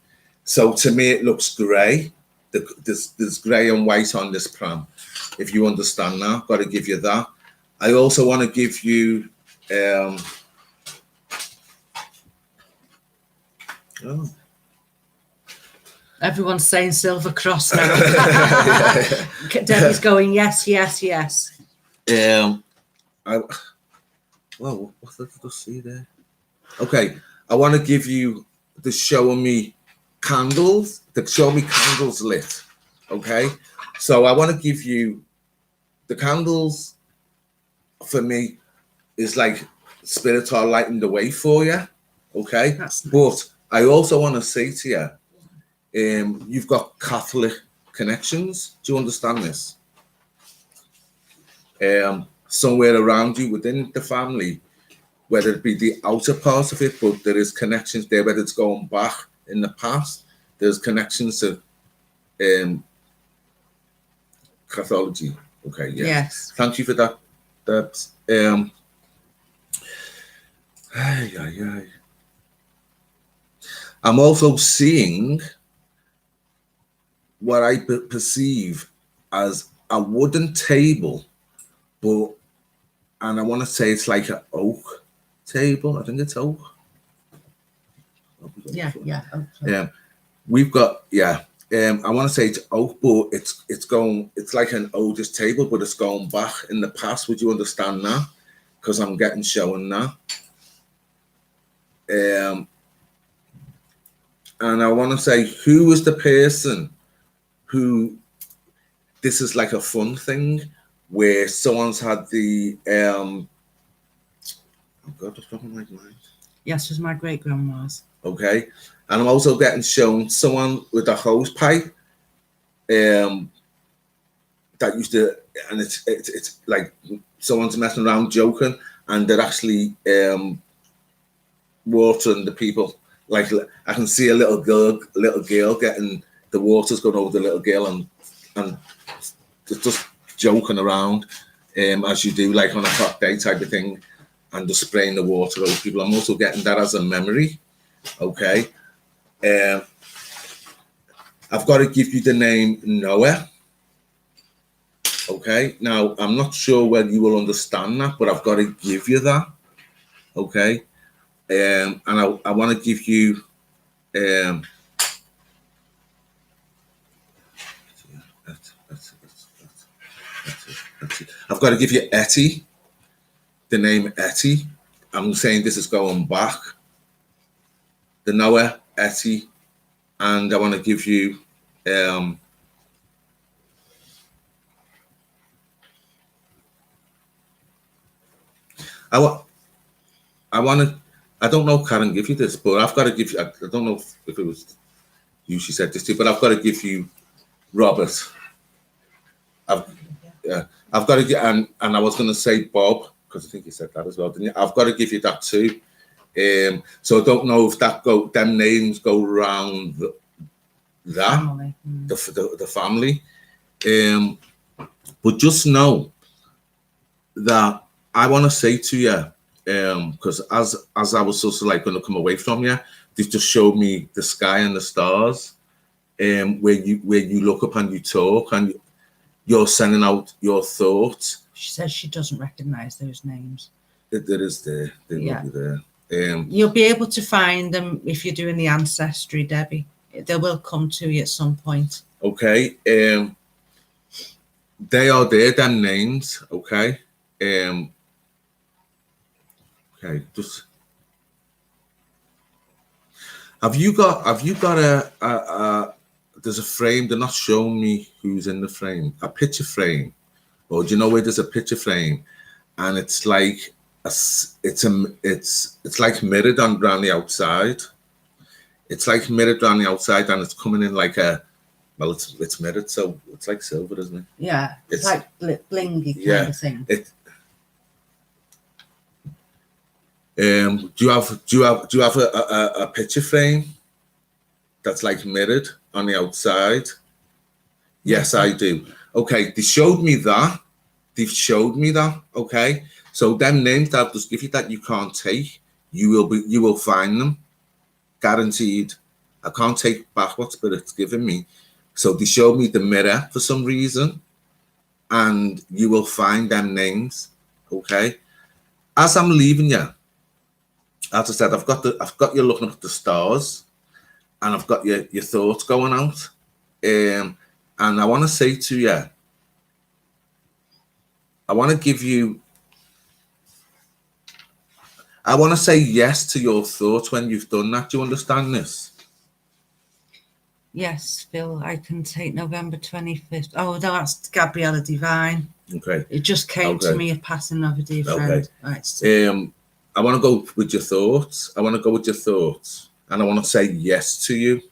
So to me, it looks grey. There's grey and white on this pram. If you understand that, got to give you that. I also want to give you. Everyone's saying Silver Cross now. Debbie's going, yes, yes, yes. Well, what did I see there? Okay, I want to give you the showing me candles. The show me candles lit. Okay, so I want to give you the candles. For me, is like spirits are lighting the way for you. Okay, That's nice. But I also want to say to you, you've got Catholic connections. Do you understand this? Somewhere around you within the family, whether it be the outer part of it, but there is connections there, whether it's going back in the past, there's connections to Cathology. Okay, yes. Thank you for that. I'm also seeing what I perceive as a wooden table, and I want to say it's like an oak table. I think it's oak. Yeah. We've got I want to say it's oak, but it's like an oldest table, but it's going back in the past. Would you understand that? Because I'm getting shown that. And I want to say, who is the person who, this is like a fun thing where someone's had the oh God, what's wrong with my mind? Yes, it was my great grandma's. Okay, and I'm also getting shown someone with a hose pipe that used to, and it's like someone's messing around, joking, and they're actually watering the people. Like I can see a little girl getting the water's going over the little girl, and and just joking around, as you do, like on a hot day type of thing, and just spraying the water over people. I'm also getting that as a memory. Okay. I've got to give you the name Noah. Okay. Now, I'm not sure whether you will understand that, but I've got to give you that. Okay. And I want to give you I've got to give you Etty, the name Etty. I'm saying this is going back. The Noah, Etty, and I want to give you I don't know if Karen give you this, but I've got to give you, I don't know if it was you she said this to, but I've got to give you Robert. I've got to get, and I was going to say Bob, because I think you said that as well, didn't you? I've got to give you that too. So I don't know if them names go around Family. the family. But just know that I want to say to you, because as I was sort of like going to come away from you, they just showed me the sky and the stars, where you look up and you talk and you're sending out your thoughts. She says she doesn't recognise those names. There is there. They will be there. You'll be able to find them if you're doing the ancestry, Debbie. They will come to you at some point. Okay. They are there, them names. Okay. Okay. Just have you got a there's a frame. They're not showing me who's in the frame. A picture frame. Or do you know where there's a picture frame, and it's like it's like mirrored around the outside. It's like mirrored around the outside, and it's coming in like it's mirrored, so it's like silver, isn't it? Yeah, it's like blingy kind of thing. Do you have a picture frame that's like mirrored on the outside? Yes, I do. Okay, they showed me that. They've showed me that. Okay, so them names that I'll just give you that you can't take, you will find them, guaranteed. I can't take back what Spirit's given me. So they showed me the mirror for some reason, and you will find them names. Okay, as I'm leaving you, as I said, I've got you looking up at the stars, and I've got your thoughts going out, and I want to say to you, I want to say yes to your thoughts when you've done that. Do you understand this? Yes, Phil, I can take November 25th. Oh, no, that's Gabriella Divine. Okay. It just came to me, a passing of a dear friend. Right. I want to go with your thoughts. And I want to say yes to you.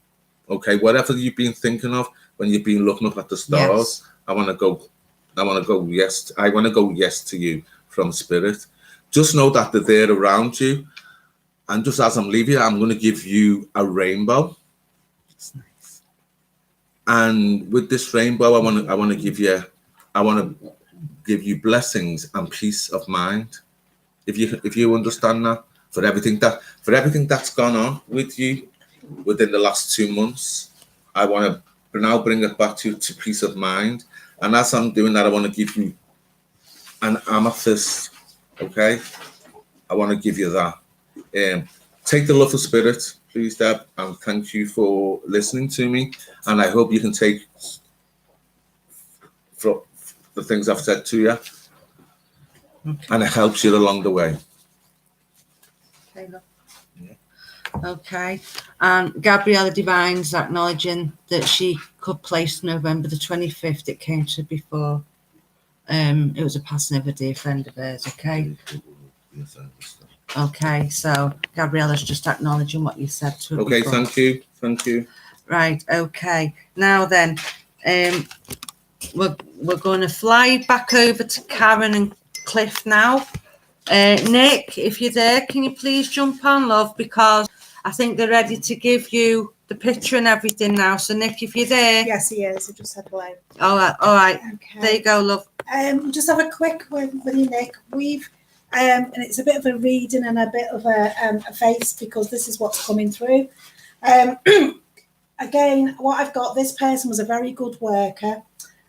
Okay, whatever you've been thinking of when you've been looking up at the stars, yes. I want to go yes. I want to go yes to you from Spirit. Just know that they're there around you. And just as I'm leaving, I'm going to give you a rainbow. That's nice. And with this rainbow, I want to give you blessings and peace of mind. If you understand that, for everything that's gone on with you within the last 2 months, I want to now bring it back to peace of mind. And as I'm doing that, I want to give you an amethyst. Okay, I want to give you that. Take the love of Spirit, please, Deb, and thank you for listening to me. And I hope you can take from the things I've said to you, and it helps you along the way. Okay, look. Okay, and Gabriella Divine's acknowledging that she could place November the 25th. It came to before. It was a passing of a dear friend of hers. Okay. Yes, I understand. Okay, so Gabriella's just acknowledging what you said to her. Okay, before. thank you. Right. Okay. Now then, we're going to fly back over to Karen and Cliff now. Nick, if you're there, can you please jump on, love? Because I think they're ready to give you the picture and everything now. So Nick, if you're there. Yes, he is. I just said hello. All right. Okay. There you go, love. Just have a quick one with you, Nick. We've and it's a bit of a reading and a bit of a face, because this is what's coming through. Again, what I've got, this person was a very good worker,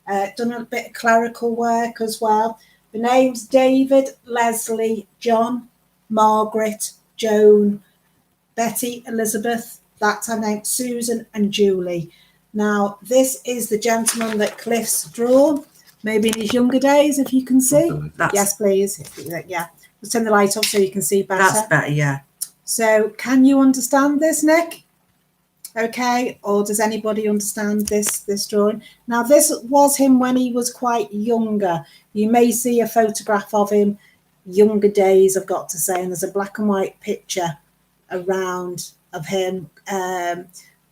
done a bit of clerical work as well. The names David, Leslie, John, Margaret, Joan, Betty, Elizabeth, that's her name, Susan and Julie. Now, this is the gentleman that Cliff's drawn, maybe in his younger days, if you can see. Yes, please. Yeah, we'll turn the light off so you can see better. That's better, yeah. So, can you understand this, Nick? Okay, or does anybody understand this drawing? Now, this was him when he was quite younger. You may see a photograph of him younger days, I've got to say, and there's a black and white picture around of him.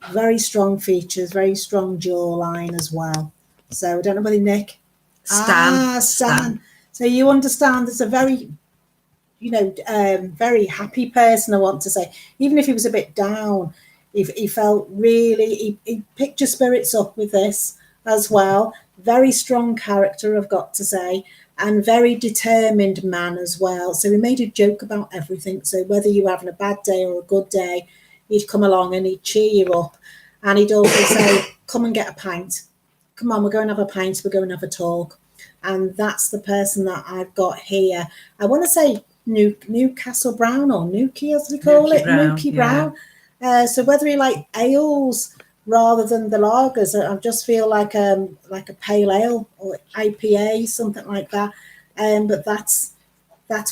Very strong features, very strong jawline as well. So I don't know whether Nick. Stan. So you understand there's a very, very happy person, I want to say. Even if he was a bit down, he felt really, he picked your spirits up with this as well. Very strong character, I've got to say, and very determined man as well. So he made a joke about everything. So whether you were having a bad day or a good day, he'd come along and he'd cheer you up. And he'd also say, come and get a pint. Come on, we're going to have a pint, we're going to have a talk. And that's the person that I've got here. I want to say Newcastle Brown, or Nuki as we call it, Nuki Brown. So whether he like ales rather than the lagers, I just feel like a pale ale or IPA, something like that. But that's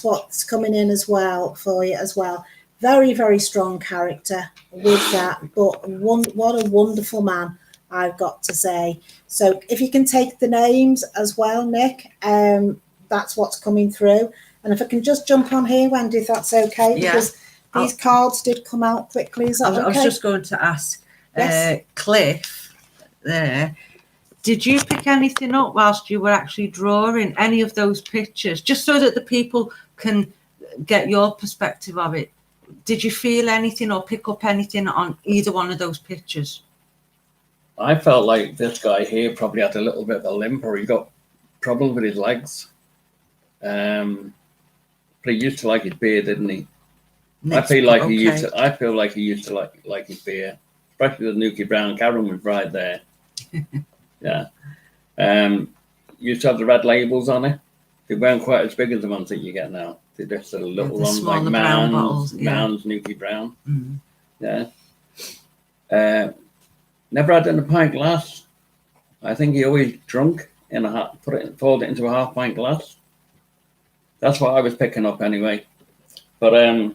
what's coming in as well for you as well. Very, very strong character with that, but what a wonderful man, I've got to say. So if you can take the names as well, Nick, that's what's coming through. And if I can just jump on here, Wendy, if that's okay, because these cards did come out quickly. Is that okay? I was just going to ask, Yes. Cliff, there, did you pick anything up whilst you were actually drawing any of those pictures, just so that the people can get your perspective of it? Did you feel anything or pick up anything on either one of those pictures? I felt like this guy here probably had a little bit of a limp, or he got problems with his legs. But he used to like his beer, didn't he? I feel like he used to like his beer, especially with Nuki Brown. Karen was right there. Yeah. Used to have the red labels on it. They weren't quite as big as the ones that you get now. They're just the little ones like Mounds, Nuki Brown. Mm-hmm. Yeah. Never had it in a pint glass. I think he always drunk in poured it into a half pint glass. That's what I was picking up anyway. But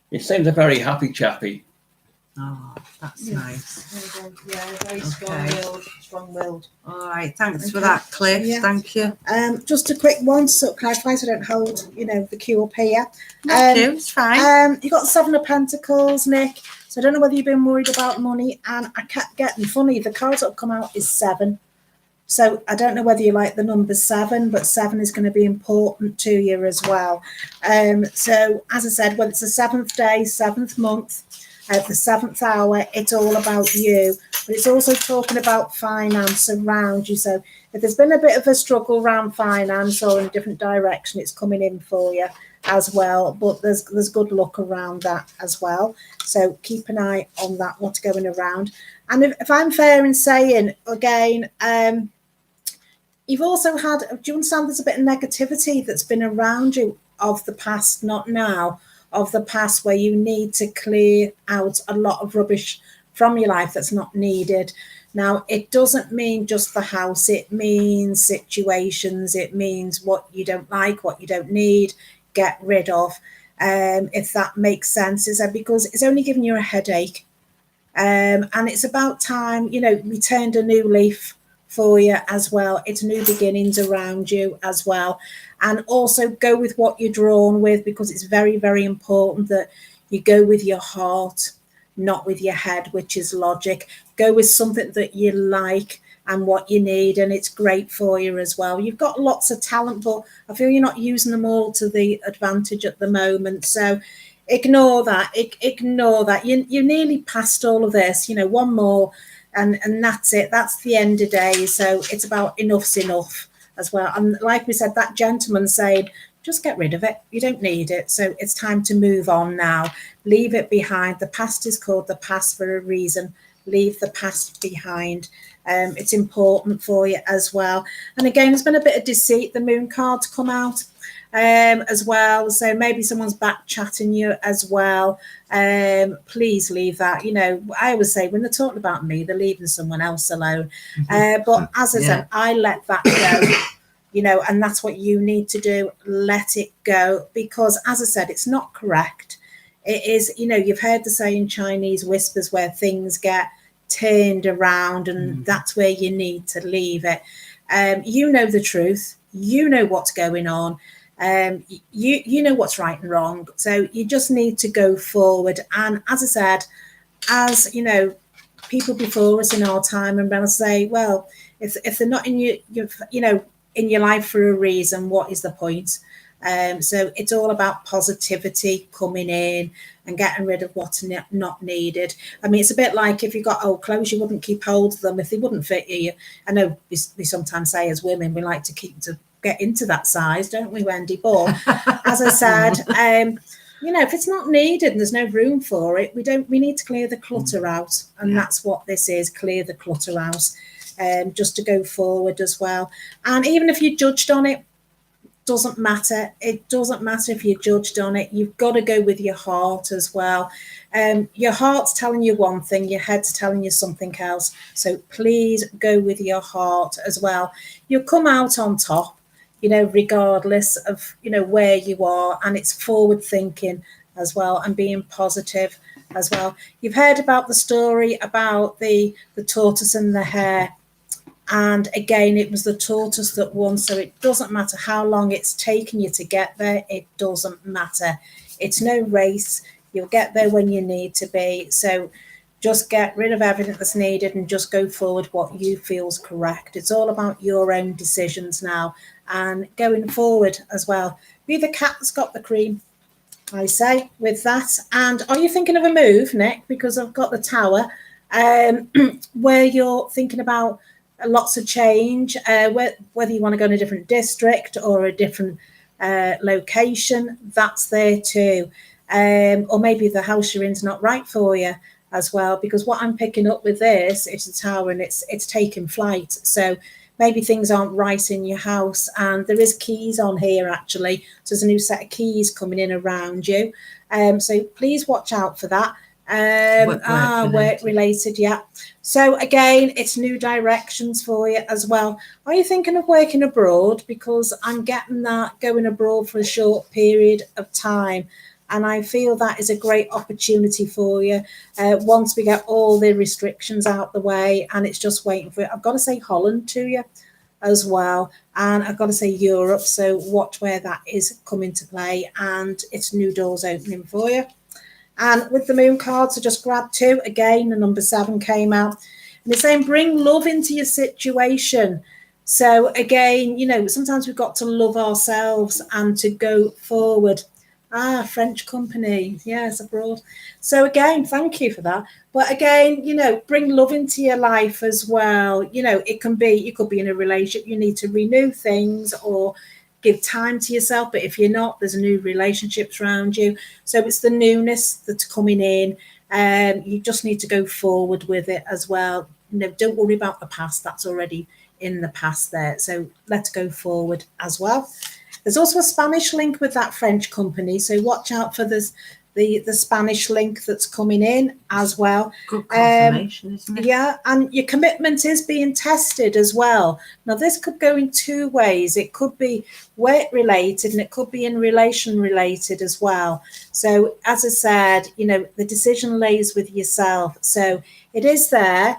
he seems a very happy chappy. Oh, that's nice. Yeah, very strong-willed. All right, thanks for that, Cliff. Yeah. Thank you. Just a quick one, so clarify so I don't hold, the queue up here. Thank you, it's fine. You got 7 of Pentacles, Nick. So I don't know whether you've been worried about money, and I kept getting funny. The cards that have come out is 7. So I don't know whether you like the number 7, but 7 is going to be important to you as well. So as I said, when it's the 7th day, 7th month, at the 7th hour, it's all about you, but it's also talking about finance around you. So if there's been a bit of a struggle around finance or in a different direction, it's coming in for you as well, but there's good luck around that as well. So keep an eye on that, what's going around. And if I'm fair in saying, again, you've also had, do you understand there's a bit of negativity that's been around you of the past, not now, of the past, where you need to clear out a lot of rubbish from your life that's not needed. Now, it doesn't mean just the house. It means situations. It means what you don't like, what you don't need, get rid of, if that makes sense. Because it's only giving you a headache. And it's about time, we turned a new leaf for you as well. It's new beginnings around you as well. And also go with what you're drawn with, because it's very, very important that you go with your heart, not with your head, which is logic. Go with something that you like and what you need, and it's great for you as well. You've got lots of talent, but I feel you're not using them all to the advantage at the moment. So ignore that. Ignore that. You're nearly past all of this. One more, and that's it. That's the end of day. So it's about enough's enough as well. And like we said, that gentleman saying, just get rid of it. You don't need it. So it's time to move on now. Leave it behind. The past is called the past for a reason. Leave the past behind. It's important for you as well. And again, there's been a bit of deceit. The moon cards come out as well. So maybe someone's back chatting you as well. Please leave that. I always say when they're talking about me, they're leaving someone else alone. But as I said, I let that go. And that's what you need to do. Let it go, because as I said, it's not correct. It is, you've heard the saying Chinese whispers, where things get turned around, and that's where you need to leave it. You know the truth. You know what's going on. You know what's right and wrong. So you just need to go forward. And as I said, as people before us in our time, and when I say, well, if they're not in in your life for a reason, what is the point? So it's all about positivity coming in and getting rid of what's not needed. I mean, it's a bit like if you got old clothes, you wouldn't keep hold of them if they wouldn't fit you. I know we sometimes say as women, we like to get into that size, don't we, Wendy? But as I said, if it's not needed and there's no room for it, we need to clear the clutter out. And that's what this is, clear the clutter out, just to go forward as well. And even if you're judged on it, doesn't matter. It doesn't matter if you're judged on it. You've got to go with your heart as well. Your heart's telling you one thing, your head's telling you something else. So please go with your heart as well. You'll come out on top, regardless of, where you are. And it's forward thinking as well, and being positive as well. You've heard about the story about the tortoise and the hare. And again, it was the tortoise that won. So it doesn't matter how long it's taken you to get there. It doesn't matter. It's no race. You'll get there when you need to be. So just get rid of everything that's needed and just go forward what you feel is correct. It's all about your own decisions now and going forward as well. Be the cat that's got the cream, I say, with that. And are you thinking of a move, Nick? Because I've got the tower where you're thinking about lots of change, whether you want to go in a different district or a different location, that's there too. Or maybe the house you're in is not right for you as well, because what I'm picking up with this is the tower, and it's taking flight. So maybe things aren't right in your house, and there is keys on here actually. So there's a new set of keys coming in around you. So please watch out for that. Work related, yeah. So again, it's new directions for you as well. Are you thinking of working abroad? Because I'm getting that going abroad for a short period of time, and I feel that is a great opportunity for you once we get all the restrictions out the way, and it's just waiting for it. I've got to say Holland to you as well, and I've got to say Europe. So watch where that is coming to play, and it's new doors opening for you. And with the moon cards, I just grabbed two. Again, the number 7 came out. And it's saying bring love into your situation. So again, sometimes we've got to love ourselves and to go forward. French company. Yes, abroad. So again, thank you for that. But again, bring love into your life as well. You could be in a relationship. You need to renew things or give time to yourself, but if you're not, there's new relationships around you. So it's the newness that's coming in. You just need to go forward with it as well. Don't worry about the past. That's already in the past there. So let's go forward as well. There's also a Spanish link with that French company. So watch out for this, the Spanish link that's coming in as well. Good confirmation, isn't it? Yeah, and your commitment is being tested as well. Now, this could go in two ways. It could be work related, and it could be in relation related as well. So, as I said, the decision lays with yourself. So it is there.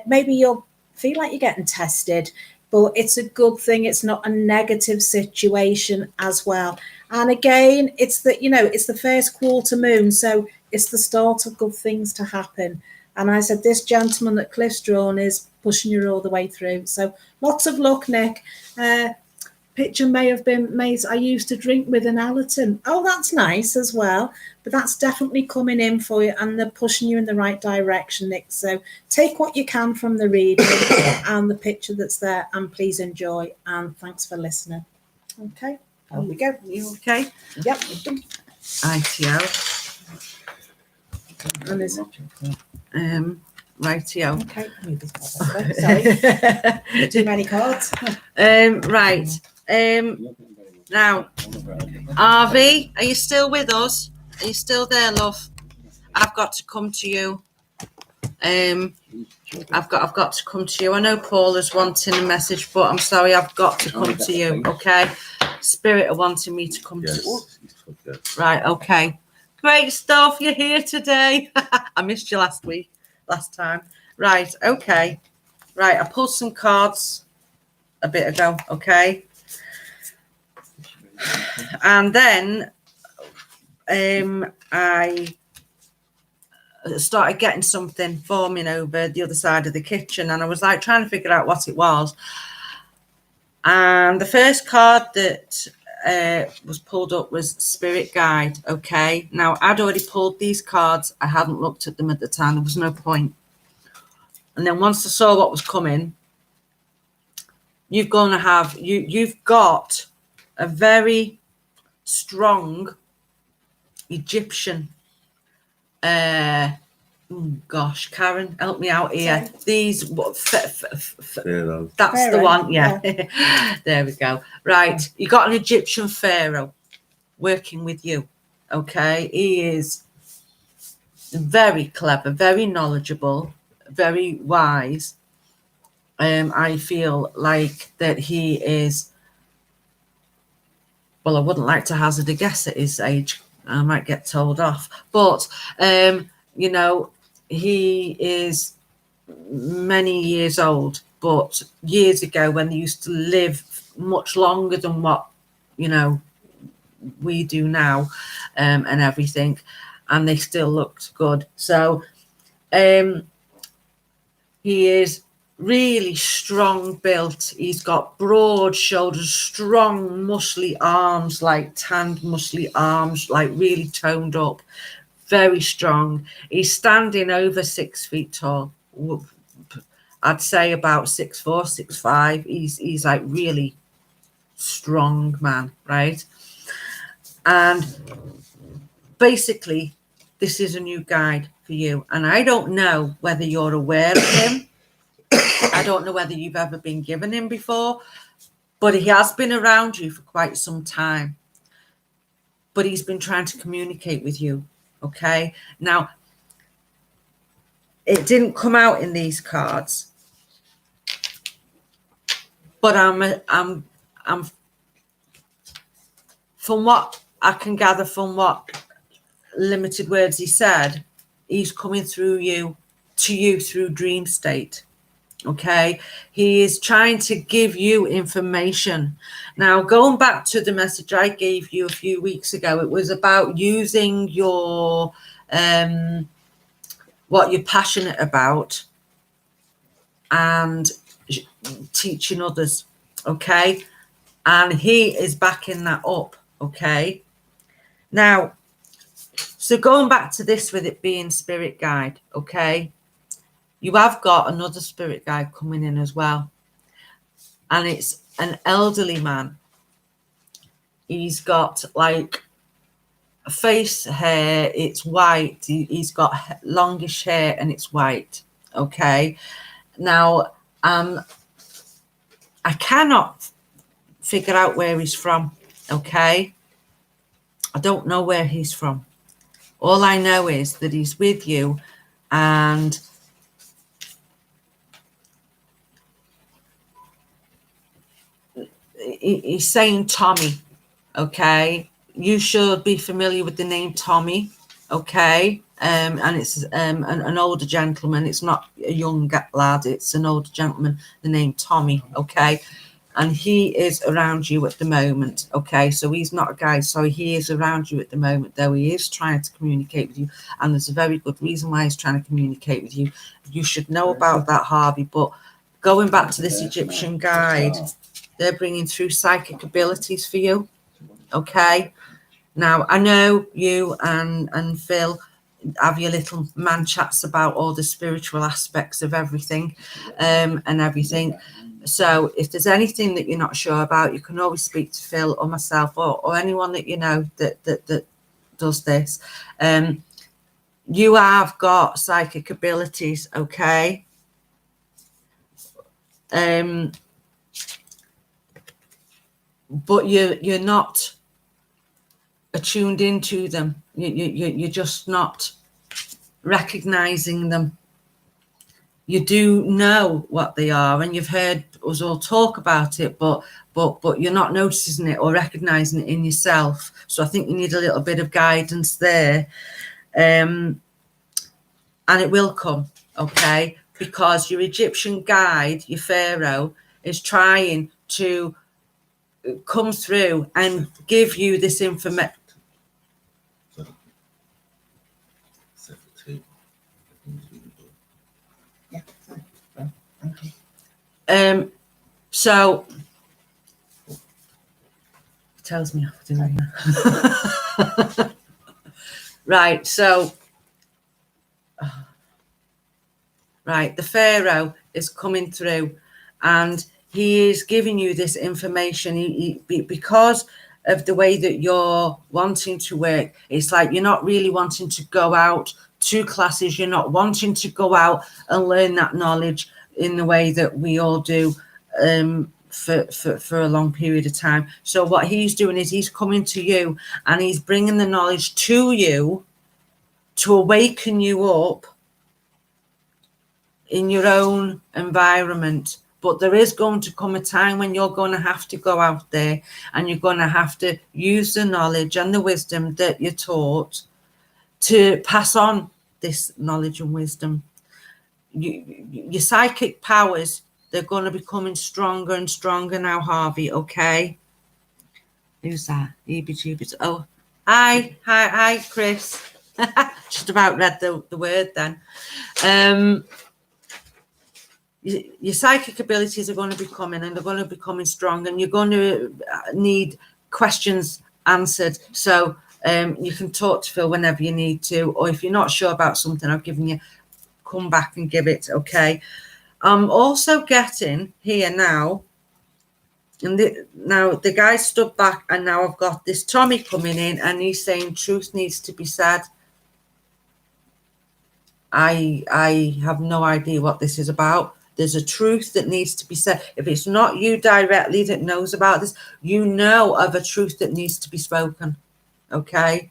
Maybe you'll feel like you're getting tested, but it's a good thing. It's not a negative situation as well. And again, it's the first quarter moon, so it's the start of good things to happen. And I said, this gentleman that Cliff's drawn is pushing you all the way through. So lots of luck, Nick. picture may have been made. I used to drink with an Allerton. Oh, that's nice as well. But that's definitely coming in for you, and they're pushing you in the right direction, Nick. So take what you can from the reading and the picture that's there, and please enjoy. And thanks for listening. Okay, there we go. You okay? Yep. ITO. And there's Rightio. okay. Sorry, too many cards. Right. Now, RV, are you still with us? Are you still there, love? I've got to come to you. I've got to come to you. I know Paula's wanting a message, but I'm sorry, I've got to come to you. Okay. Spirit are wanting me to come to you. Right. Okay. Great stuff. You're here today. I missed you last time. Right. Okay. Right. I pulled some cards a bit ago. Okay. And then I started getting something forming over the other side of the kitchen, and I was like trying to figure out what it was. And the first card that was pulled up was Spirit Guide. Okay. Now, I'd already pulled these cards. I hadn't looked at them at the time. There was no point. And then once I saw what was coming, you've got a very strong Egyptian. Gosh, Karen, help me out here. These, that's Pharaoh, the one. Yeah. There we go. Right. You got an Egyptian pharaoh working with you. Okay. He is very clever, very knowledgeable, very wise. I feel like that he is, well, I wouldn't like to hazard a guess at his age. I might get told off. But, you know, he is many years old. But years ago, when they used to live much longer than what, you know, we do now, and everything, and they still looked good. So he is really strong built. He's got broad shoulders, strong muscly arms, like tanned muscly arms, like really toned up, very strong. He's standing over 6 feet tall. I'd say about 6'4", 6'5". He's like really strong man, right? And basically this is a new guide for you, and I don't know whether you're aware of him. I don't know whether you've ever been given him before, but he has been around you for quite some time. But he's been trying to communicate with you. Okay. Now, it didn't come out in these cards, but I'm from what I can gather from what limited words he said, he's coming through you to you through dream state. Okay, he is trying to give you information. Now, going back to the message I gave you a few weeks ago, it was about using your what you're passionate about and teaching others. Okay, and he is backing that up. Okay, now, so going back to this with it being spirit guide. Okay, you have got another spirit guide coming in as well, and it's an elderly man. He's got like a face hair, it's white. He's got longish hair and it's white. Okay, now I cannot figure out where he's from. Okay, I don't know where he's from. All I know is that he's with you, and he's saying Tommy. Okay, you should be familiar with the name Tommy. Okay, and it's an older gentleman. It's not a young lad, it's an older gentleman, the name Tommy. Okay, and he is around you at the moment. Okay, so he's not a guy, so he is around you at the moment, though he is trying to communicate with you, and there's a very good reason why he's trying to communicate with you. You should know about that, Harvey. But going back to this Egyptian guide, They're bringing through psychic abilities for you. Okay. Now, I know you and Phil have your little man chats about all the spiritual aspects of everything, and everything. So if there's anything that you're not sure about, you can always speak to Phil or myself or anyone that you know that does this. You have got psychic abilities, okay? But you're not attuned into them. You're just not recognizing them. You do know what they are, and you've heard us all talk about it, but you're not noticing it or recognizing it in yourself. So I think you need a little bit of guidance there, and it will come, okay? Because your Egyptian guide, your Pharaoh, is trying to come through and give you this information. So it tells me off doing that. Right, so right, the Pharaoh is coming through and he is giving you this information because of the way that you're wanting to work. It's like you're not really wanting to go out to classes. You're not wanting to go out and learn that knowledge in the way that we all do for a long period of time. So what he's doing is he's coming to you and he's bringing the knowledge to you to awaken you up in your own environment. But there is going to come a time when you're going to have to go out there and you're going to have to use the knowledge and the wisdom that you're taught to pass on this knowledge and wisdom. Your psychic powers, they're going to be coming stronger and stronger now, Harvey, okay? Who's that? Jeebies. Oh, hi, Chris. Just about read the word then. Your psychic abilities are going to be coming and they're going to be coming strong and you're going to need questions answered. So you can talk to Phil whenever you need to, or if you're not sure about something I've given you, come back and give it, okay? I'm also getting here now, and now the guy stood back and now I've got this Tommy coming in and he's saying truth needs to be said. I have no idea what this is about. There's a truth that needs to be said. If it's not you directly that knows about this, you know of a truth that needs to be spoken, okay?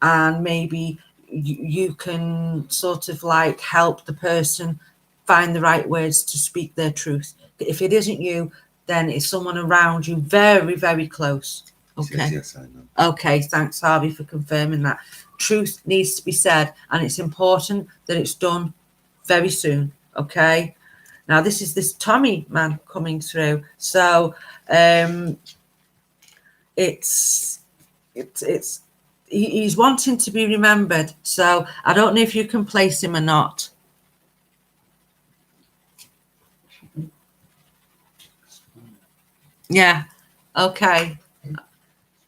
And maybe you can sort of like help the person find the right words to speak their truth. If it isn't you, then it's someone around you very, very close. Okay. Yes, I know. Okay, thanks, Harvey, for confirming that. Truth needs to be said, and it's important that it's done very soon. Okay. Now this is this Tommy man coming through. So he's wanting to be remembered. So I don't know if you can place him or not. Yeah. Okay.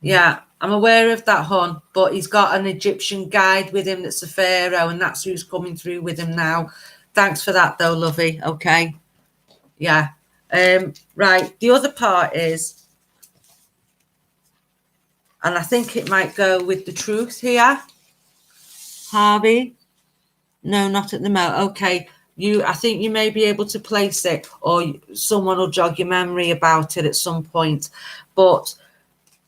Yeah, I'm aware of that, hon, but he's got an Egyptian guide with him that's a pharaoh, and that's who's coming through with him now. Thanks for that, though, lovey. Okay. Yeah. Right. The other part is, and I think it might go with the truth here. Harvey? No, not at the moment. Okay. I think you may be able to place it, or someone will jog your memory about it at some point. But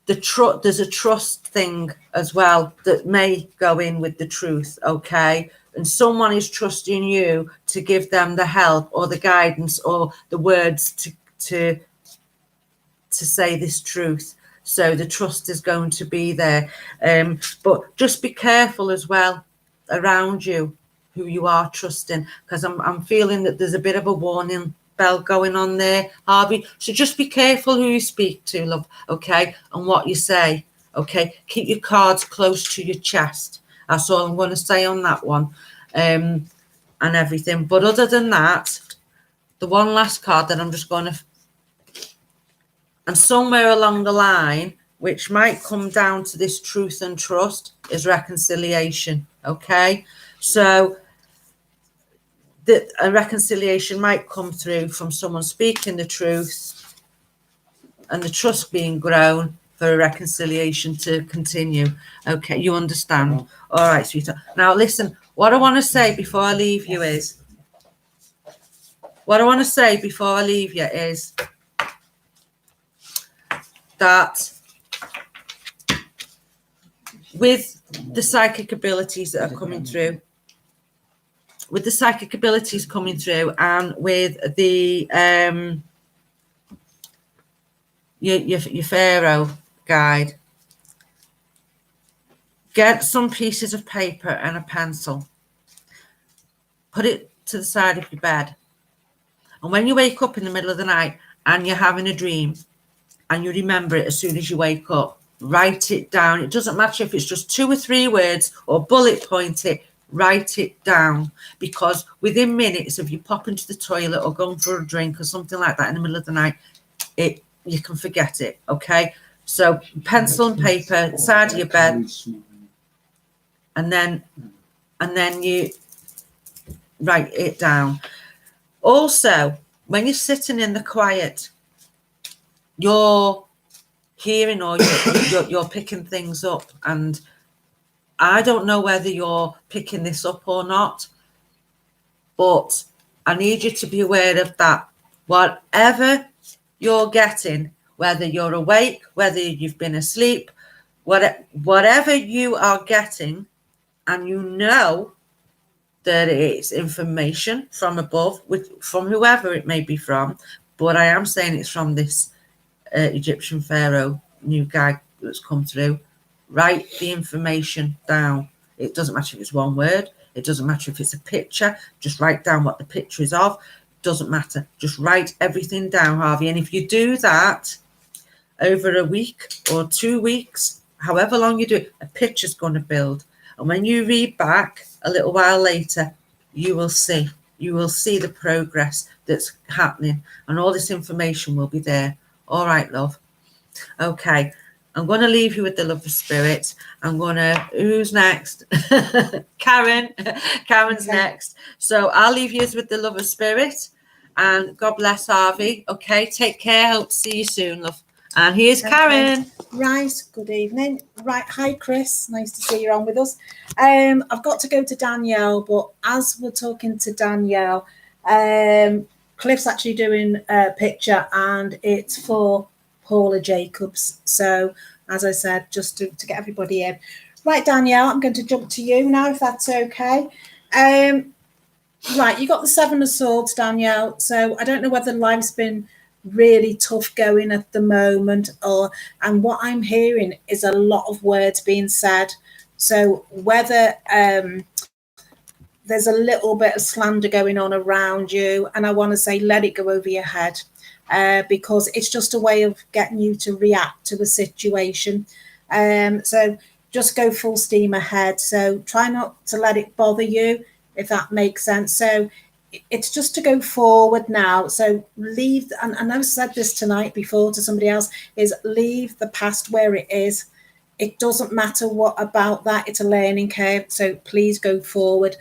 there's a trust thing as well that may go in with the truth, okay? And someone is trusting you to give them the help or the guidance or the words to say this truth. So the trust is going to be there. But just be careful as well around you who you are trusting, because I'm feeling that there's a bit of a warning bell going on there, Harvey. So just be careful who you speak to, love, okay, and what you say, okay? Keep your cards close to your chest. That's all I'm going to say on that one, and everything. But other than that, the one last card that I'm just going to And somewhere along the line, which might come down to this truth and trust, is reconciliation. Okay, so that a reconciliation might come through from someone speaking the truth and the trust being grown for a reconciliation to continue. Okay, you understand? All right, sweetheart. Now listen, what I want to say before I leave you is, that with the psychic abilities that are coming through, and with the your Pharaoh guide, get some pieces of paper and a pencil, put it to the side of your bed, and when you wake up in the middle of the night and you're having a dream and you remember it as soon as you wake up, write it down. It doesn't matter if it's just 2 or 3 words or bullet point it, write it down, because within minutes of you popping to the toilet or going for a drink or something like that in the middle of the night, you can forget it. Okay, so pencil and paper side of your bed, and then you write it down. Also, when you're sitting in the quiet, you're hearing or you're picking things up, and I don't know whether you're picking this up or not, but I need you to be aware of that. Whatever you're getting, whether you're awake, whether you've been asleep, whatever you are getting, and you know that it's information from above, from whoever it may be from, but I am saying it's from this Egyptian pharaoh new guy that's come through. Write the information down. It doesn't matter if it's one word, it doesn't matter if it's a picture, just write down what the picture is of. Doesn't matter, just write everything down, Harvey. And if you do that over a week or 2 weeks, however long you do it, a picture's going to build, and when you read back a little while later, you will see the progress that's happening, and all this information will be there. All right, love. Okay, I'm going to leave you with the love of spirit. Who's next? Karen. Karen's next. So I'll leave you with the love of spirit, and God bless Harvey. Okay, take care. Hope to see you soon, love. And here's Karen. Right, good evening. Right, hi Chris, nice to see you on with us. I've got to go to Danielle, but as we're talking to Danielle, Cliff's actually doing a picture, and it's for Paula Jacobs. So as I said, just to get everybody in. Right, Danielle, I'm going to jump to you now, if that's okay. Right, you got the 7 of Swords, Danielle. So I don't know whether life's been really tough going at the moment, and what I'm hearing is a lot of words being said. So whether there's a little bit of slander going on around you, and I want to say let it go over your head, because it's just a way of getting you to react to a situation. So just go full steam ahead. So try not to let it bother you, if that makes sense. So it's just to go forward now. So leave, and I've said this tonight before to somebody else, is leave the past where it is. It doesn't matter what about that. It's a learning curve. So please go forward.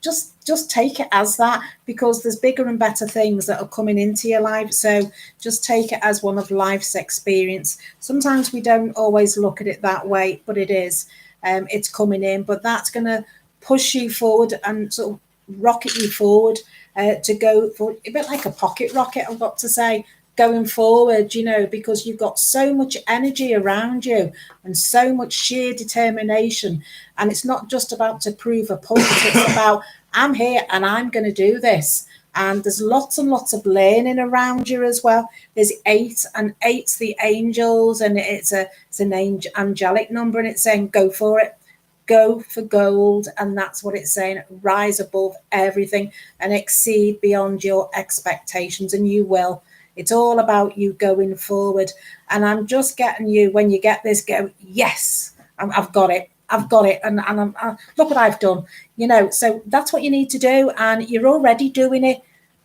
Just take it as that, because there's bigger and better things that are coming into your life. So just take it as one of life's experience. Sometimes we don't always look at it that way, but it is. It's coming in, but that's going to push you forward and sort of rocket you forward to go for a bit like a pocket rocket, I've got to say, going forward, because you've got so much energy around you and so much sheer determination. And it's not just about to prove a point, it's about I'm here and I'm going to do this. And there's lots and lots of learning around you as well. There's 8, and 8's the angels, and it's an angelic number, and it's saying go for it. Go for gold, and that's what it's saying. Rise above everything and exceed beyond your expectations, and you will. It's all about you going forward. And I'm just getting you, when you get this, go, yes, I've got it. I've got it. And look what I've done. So that's what you need to do. And you're already doing it.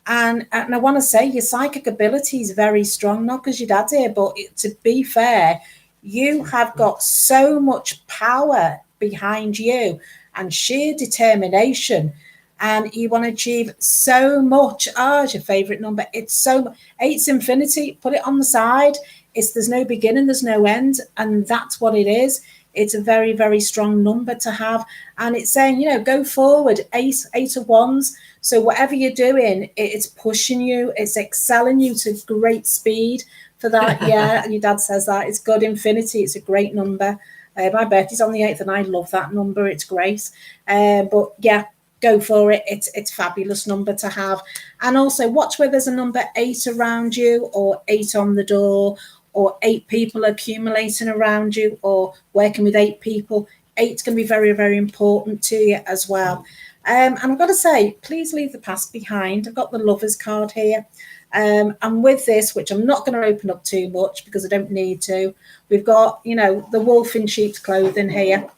And I want to say your psychic ability is very strong, not because your dad's here, but to be fair, you have got so much power behind you and sheer determination, and you want to achieve so much. It's your favorite number. It's so eight's infinity. Put it on the side. There's no beginning, there's no end, and that's what it is. It's a very, very strong number to have, and it's saying, go forward. Eight of wands. So whatever you're doing, it's pushing you, it's excelling you to great speed for that. Yeah, and your dad says that. It's good infinity. It's a great number. My birthday's on the 8th, and I love that number. It's great. But yeah, go for it. It's fabulous number to have. And also watch where there's a number 8 around you, or 8 on the door, or 8 people accumulating around you, or working with 8 people. 8's going to be very, very important to you as well. And I've got to say, please leave the past behind. I've got the Lovers card here. And with this, which I'm not going to open up too much because I don't need to, we've got, the wolf in sheep's clothing here.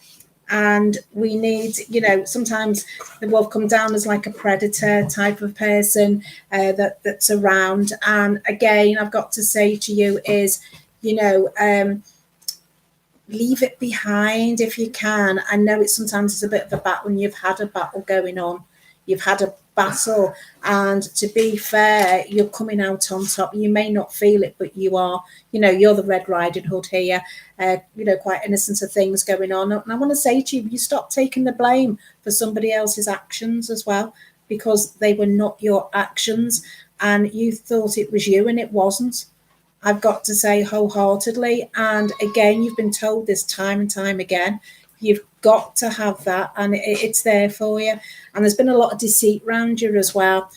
And we need, sometimes the wolf comes down as like a predator type of person that's around. And again, I've got to say to you is, leave it behind if you can. I know sometimes it's a bit of a battle when you've had a battle going on. You've had a battle, and to be fair, you're coming out on top. You may not feel it, but you are. You're the Red Riding Hood here. Quite innocent of things going on. And I want to say to you, you stop taking the blame for somebody else's actions as well, because they were not your actions, and you thought it was you, and it wasn't. I've got to say wholeheartedly. And again, you've been told this time and time again, you've got to have that, and it's there for you. And there's been a lot of deceit around you as well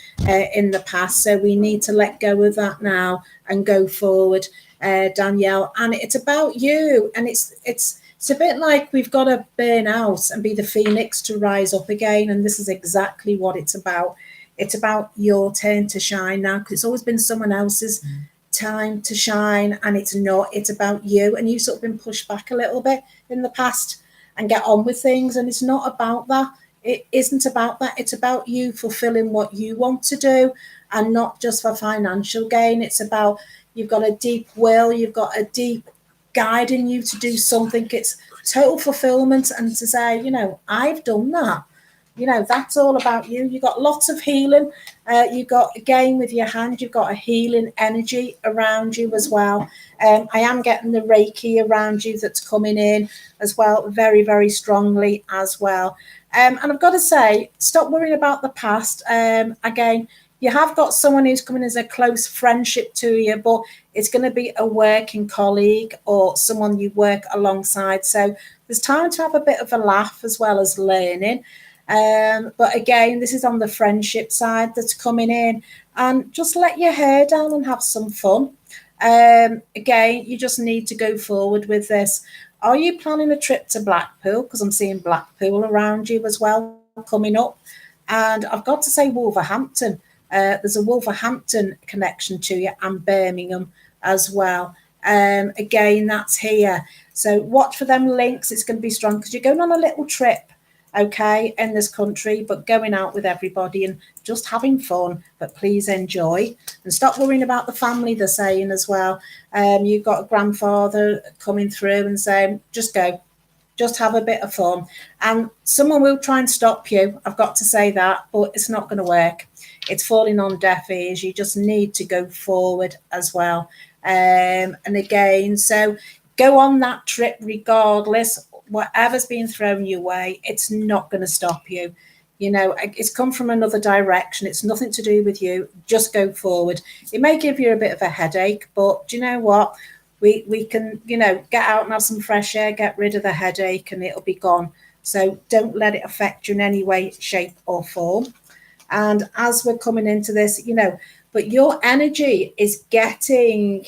in the past. So we need to let go of that now and go forward, Danielle. And it's about you. And it's a bit like we've got to burn out and be the phoenix to rise up again. And this is exactly what it's about. It's about your turn to shine now, because it's always been someone else's time to shine, and it's not. It's about you, and you've sort of been pushed back a little bit in the past and get on with things, and it's not about that. It isn't about that. It's about you fulfilling what you want to do, and not just for financial gain. It's about, you've got a deep will, you've got a deep guiding you to do something. It's total fulfillment, and to say, I've done that. That's all about you. You've got lots of healing. You've got, again, with your hand, you've got a healing energy around you as well. I am getting the Reiki around you that's coming in as well, very, very strongly as well. And I've got to say, stop worrying about the past. Again, you have got someone who's coming as a close friendship to you, but it's going to be a working colleague or someone you work alongside. So there's time to have a bit of a laugh as well as learning. But again, this is on the friendship side that's coming in, and just let your hair down and have some fun. Again, you just need to go forward with this. Are you planning a trip to Blackpool? Because I'm seeing Blackpool around you as well coming up. And I've got to say Wolverhampton. There's a Wolverhampton connection to you, and Birmingham as well. Again, that's here. So watch for them links. It's going to be strong because you're going on a little trip, okay, in this country, but going out with everybody and just having fun, but please enjoy and stop worrying about the family, they're saying as well. You've got a grandfather coming through and saying, just go, just have a bit of fun. And someone will try and stop you, I've got to say that, but it's not going to work. It's falling on deaf ears. You just need to go forward as well. And again, so go on that trip regardless. Whatever's being thrown your way, it's not going to stop you. It's come from another direction. It's nothing to do with you. Just go forward. It may give you a bit of a headache, but do you know what? We can, get out and have some fresh air, get rid of the headache, and it'll be gone. So don't let it affect you in any way, shape, or form. And as we're coming into this, but your energy is getting,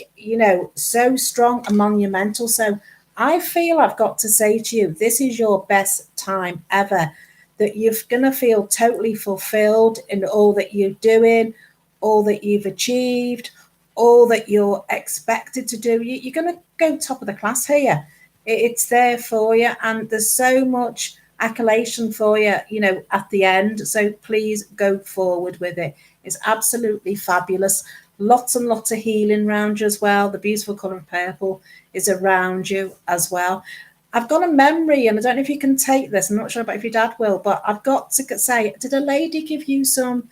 so strong and monumental. So I feel I've got to say to you, this is your best time ever, that you're going to feel totally fulfilled in all that you're doing, all that you've achieved, all that you're expected to do. You're going to go top of the class here. It's there for you. And there's so much accolation for you, at the end. So please go forward with it. It's absolutely fabulous. Lots and lots of healing around you as well. The beautiful colour of purple is around you as well. I've got a memory, and I don't know if you can take this. I'm not sure about if your dad will, but I've got to say, did a lady give you some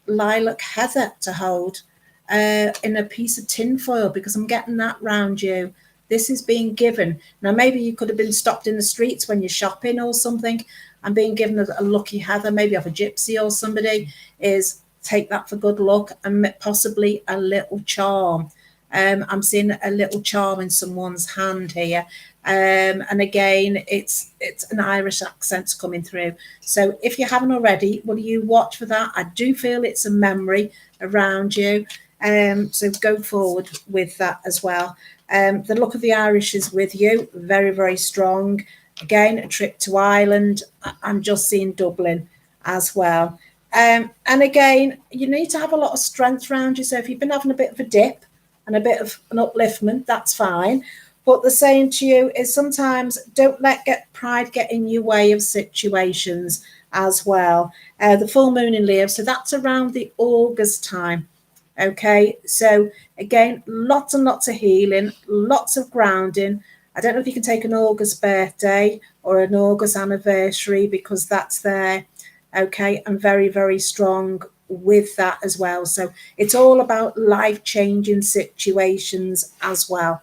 lilac heather to hold in a piece of tin foil? Because I'm getting that round you. This is being given. Now, maybe you could have been stopped in the streets when you're shopping or something and being given a lucky heather, maybe off a gypsy or somebody, is take that for good luck and possibly a little charm. I'm seeing a little charm in someone's hand here. And again, it's an Irish accent coming through. So if you haven't already, will you watch for that? I do feel it's a memory around you. So go forward with that as well. The look of the Irish is with you, very, very strong. Again, a trip to Ireland. I'm just seeing Dublin as well. And again, you need to have a lot of strength around you. So if you've been having a bit of a dip and a bit of an upliftment, that's fine. But the saying to you is sometimes don't let pride get in your way of situations as well. The full moon in Leo, so that's around the August time. Okay, so again, lots and lots of healing, lots of grounding. I don't know if you can take an August birthday or an August anniversary because that's there. Okay, and very, very strong with that as well. So it's all about life-changing situations as well.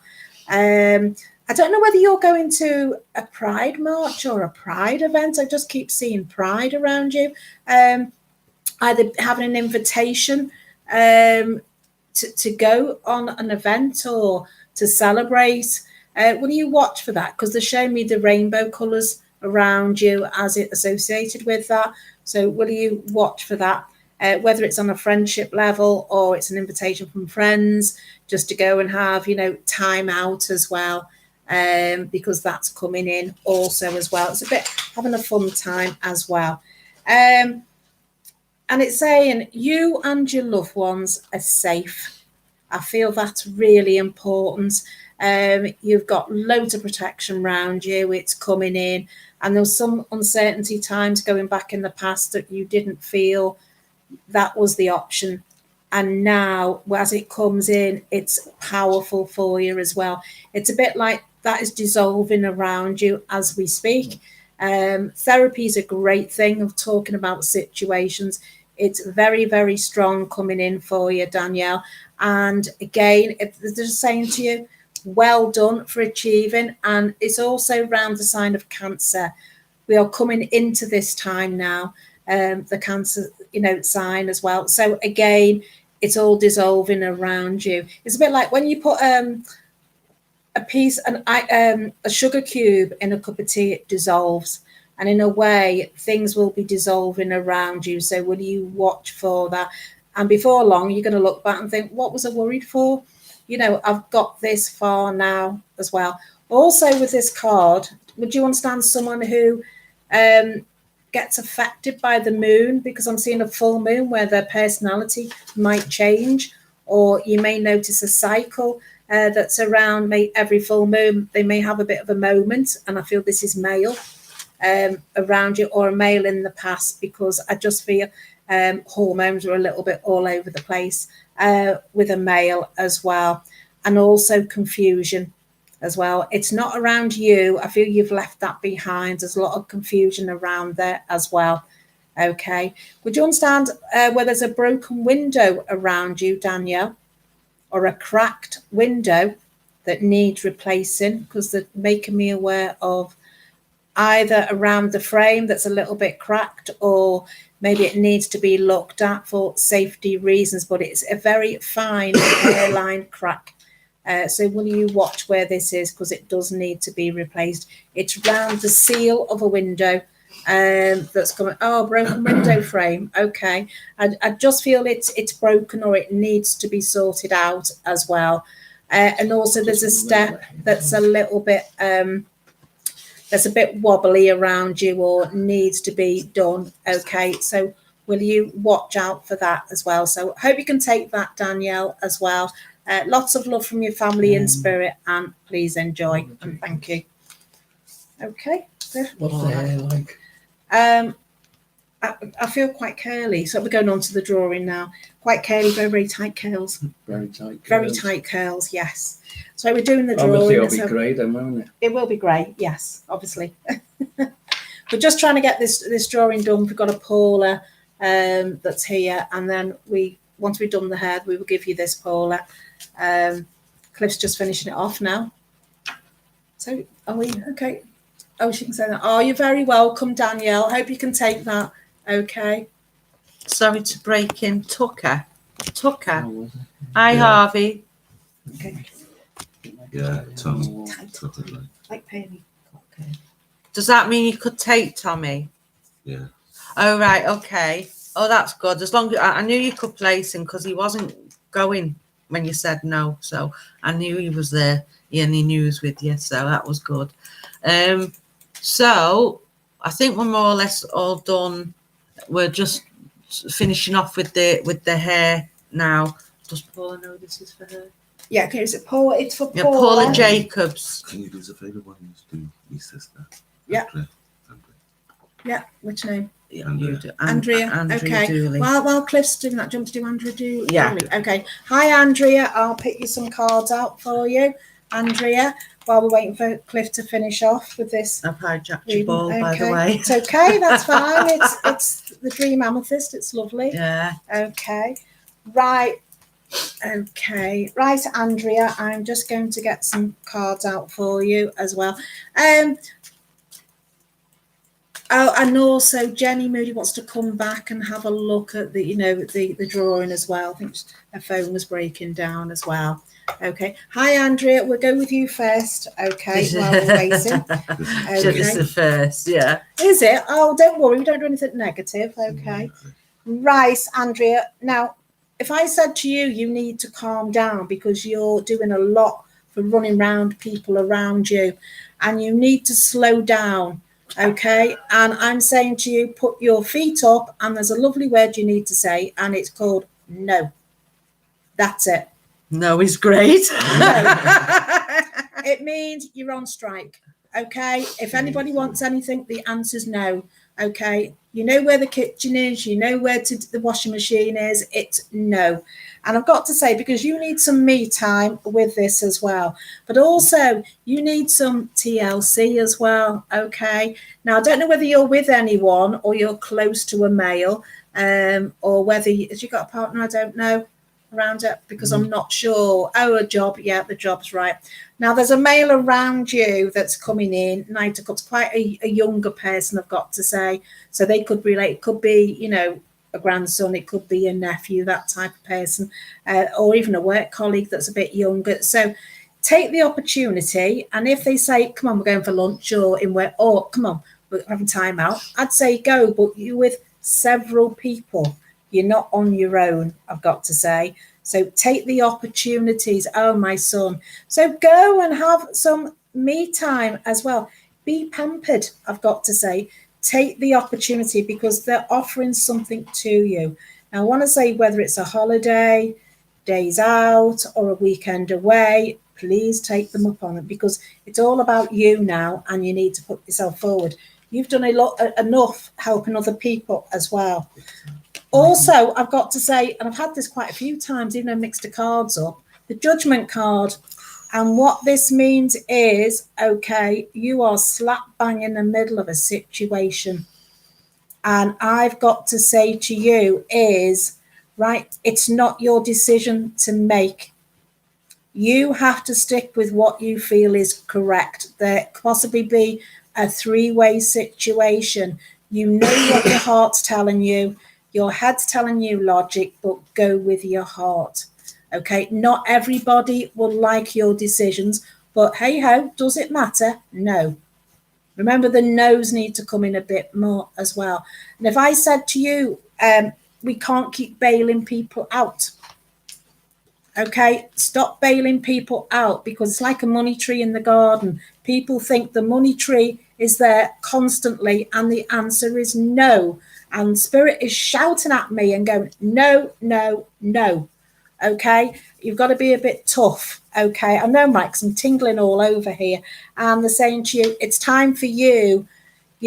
I don't know whether you're going to a Pride March or a Pride event. I just keep seeing Pride around you. Either having an invitation to go on an event or to celebrate. Will you watch for that? Because they're showing me the rainbow colours around you as it associated with that. So will you watch for that? Whether it's on a friendship level or it's an invitation from friends just to go and have, time out as well, because that's coming in also as well. It's a bit having a fun time as well. And it's saying you and your loved ones are safe. I feel that's really important. You've got loads of protection around you. It's coming in. And there's some uncertainty times going back in the past that you didn't feel that was the option. And now, as it comes in, it's powerful for you as well. It's a bit like that is dissolving around you as we speak. Therapy is a great thing of talking about situations. It's very, very strong coming in for you, Danielle. And again, they're just saying to you, well done for achieving. And it's also around the sign of Cancer. We are coming into this time now, the Cancer, sign as well. So again, it's all dissolving around you. It's a bit like when you put a sugar cube in a cup of tea, it dissolves. And in a way, things will be dissolving around you. So will you watch for that? And before long, you're going to look back and think, what was I worried for? I've got this far now as well. Also with this card, would you understand someone who gets affected by the moon? Because I'm seeing a full moon where their personality might change, or you may notice a cycle that's around every full moon. They may have a bit of a moment, and I feel this is male around you, or a male in the past, because I just feel hormones are a little bit all over the place with a male as well, and also confusion as well. It's not around you. I feel you've left that behind. There's a lot of confusion around there as well. Okay. Would you understand where there's a broken window around you, Danielle, or a cracked window that needs replacing? Because they're making me aware of either around the frame that's a little bit cracked, or maybe it needs to be looked at for safety reasons, but it's a very fine hairline crack. So will you watch where this is, because it does need to be replaced. It's round the seal of a window that's coming. Oh, broken window frame. Okay. I just feel it's broken, or it needs to be sorted out as well. And also there's a step that's a little bit that's a bit wobbly around you, or needs to be done. Okay. So will you watch out for that as well? So hope you can take that, Danielle, as well. Lots of love from your family in spirit, and please enjoy, and thank you. Okay. What's the hair like? I feel quite curly, so we're going on to the drawing now. Quite curly, very, very tight curls. Very tight. Very curls. tight curls, yes. So we're doing the drawing. Obviously, it'll be so grey then, won't it? it will be grey, yes, obviously. We're just trying to get this drawing done. We've got a Paula that's here, and then once we've done the hair, we will give you this Paula. Cliff's just finishing it off now. So are we okay? Oh, she can say that. Oh, you're very welcome, Danielle. Hope you can take that. Okay. Sorry to break in. Tucker. Oh, was it? Hi, Yeah. Harvey. Okay. Yeah, Tom. Like Penny. Okay. Does that mean you could take Tommy? Yeah. Oh, right. Okay. Oh, that's good. As long as I knew you could place him because he wasn't going when you said no. So I knew he was there and he knew he was with you. So that was good. So I think we're more or less all done. We're just finishing off with the hair now. Does Paula know this is for her? Yeah, okay, is it Paula? It's for Yeah, Paula. Paula Jacobs. Can you do us a favour when you do my sister? Yeah. Andrea. Yeah, which name? Yeah, you do. Andrea. Okay. Dooley. While Cliff's doing that, do you want to do Andrea Dooley? Yeah. Okay. Hi, Andrea. I'll pick you some cards out for you, Andrea, while we're waiting for Cliff to finish off with this. I've hijacked your ball, Okay. by the way. It's okay. That's fine. It's the Dream Amethyst. It's lovely. Yeah. Okay. Right. Okay. Right, Andrea. I'm just going to get some cards out for you as well. Oh, and also Jenny Moody wants to come back and have a look at the drawing as well. I think her phone was breaking down as well. Okay. Hi, Andrea. We'll go with you first. Okay. While we're waiting. Just the first, yeah. Is it? Oh, don't worry. We don't do anything negative. Okay. Right, Andrea. Now, if I said to you, you need to calm down because you're doing a lot for running around people around you and you need to slow down. Okay. And I'm saying to you, put your feet up and there's a lovely word you need to say and it's called no. That's it. No is great. No. It means you're on strike. Okay. If anybody wants anything, the answer's no. Okay. You know where the kitchen is, you know where the washing machine is, it's no. And I've got to say, because you need some me time with this as well, but also you need some TLC as well. Okay. Now, I don't know whether you're with anyone or you're close to a male, or whether has you got a partner, I don't know, around it because I'm not sure. Oh, a job. Yeah, the job's right. Now, there's a male around you that's coming in. Knight of Cups, quite a younger person, I've got to say. So they could relate. It could be, a grandson. It could be a nephew, that type of person, or even a work colleague that's a bit younger. So take the opportunity. And if they say, come on, we're going for lunch or in work, or come on, we're having time out, I'd say go. But you're with several people. You're not on your own, I've got to say. So take the opportunities. Oh, my son. So go and have some me time as well. Be pampered, I've got to say. Take the opportunity because they're offering something to you. Now, I want to say whether it's a holiday, days out, or a weekend away, please take them up on it because it's all about you now and you need to put yourself forward. You've done enough helping other people as well. Also, I've got to say, and I've had this quite a few times, even though I mixed the cards up, the judgment card. And what this means is, okay, you are slap bang in the middle of a situation. And I've got to say to you is, right, it's not your decision to make. You have to stick with what you feel is correct. There could possibly be a three-way situation. You know what your heart's telling you. Your head's telling you logic, but go with your heart. Okay, not everybody will like your decisions, but hey ho, does it matter? No. Remember, the no's need to come in a bit more as well. And if I said to you, we can't keep bailing people out. Okay, stop bailing people out because it's like a money tree in the garden. People think the money tree is there constantly, and the answer is no. And Spirit is shouting at me and going, no, no, no. Okay, you've got to be a bit tough. Okay, I know, Mike, I'm tingling all over here. And they're saying to you, it's time for you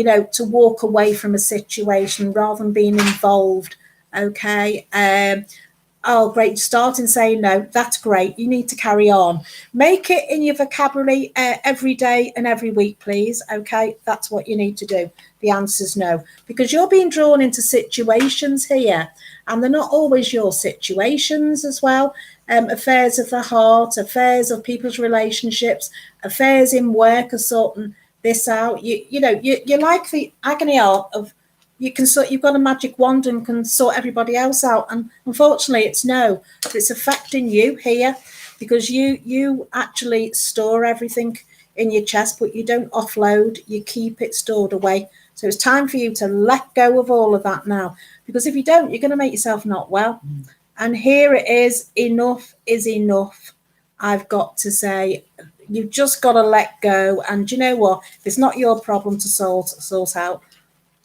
to walk away from a situation rather than being involved. Okay. Oh, great. Starting saying no. That's great. You need to carry on. Make it in your vocabulary every day and every week, please. Okay. That's what you need to do. The answer's no, because you're being drawn into situations here, and they're not always your situations as well. Affairs of the heart, affairs of people's relationships, affairs in work are sorting this out. You're like the agony aunt of, you've got a magic wand and can sort everybody else out, and unfortunately it's no. It's affecting you here, because you actually store everything in your chest, but you don't offload. You keep it stored away. So it's time for you to let go of all of that now, because if you don't, you're going to make yourself not well. And here it is. Enough is enough. I've got to say, you've just got to let go. And do you know what? If it's not your problem to sort out,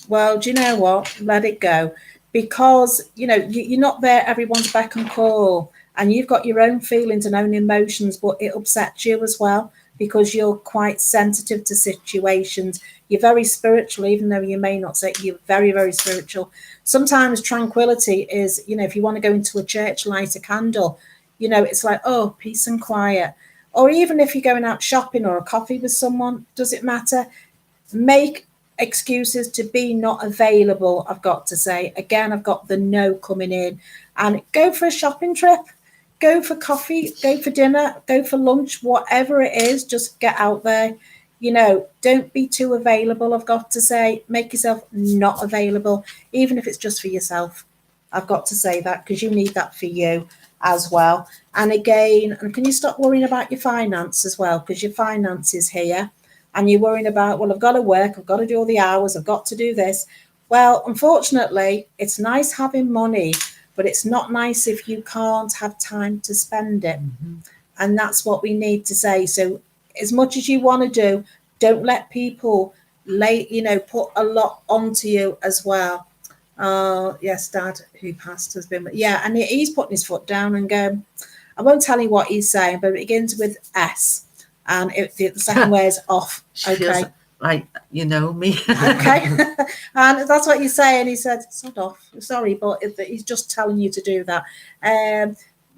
well, do you know what? Let it go, because you're not there everyone's beck and call, and you've got your own feelings and own emotions, but it upsets you as well, because you're quite sensitive to situations. You're very spiritual, even though you may not say you're very, very spiritual. Sometimes tranquility is, if you want to go into a church, light a candle, it's like, oh, peace and quiet. Or even if you're going out shopping or a coffee with someone, does it matter? Make excuses to be not available. I've got to say, again, I've got the no coming in. And go for a shopping trip, go for coffee, go for dinner, go for lunch, whatever it is, just get out there. Don't be too available. I've got to say, make yourself not available, even if it's just for yourself. I've got to say that, because you need that for you as well. And again, and can you stop worrying about your finance as well? Because your finance is here, and you're worrying about, well, I've got to work, I've got to do all the hours, I've got to do this. Well, unfortunately, it's nice having money, but it's not nice if you can't have time to spend it. And that's what we need to say. So as much as you want to do, don't let people put a lot onto you as well. Yes, Dad, who passed, has been, and he's putting his foot down and going, I won't tell you what he's saying, but it begins with S, and the second word is off. Okay. Like, me. Okay. And that's what he's saying. He said, sod off. Sorry, but he's just telling you to do that.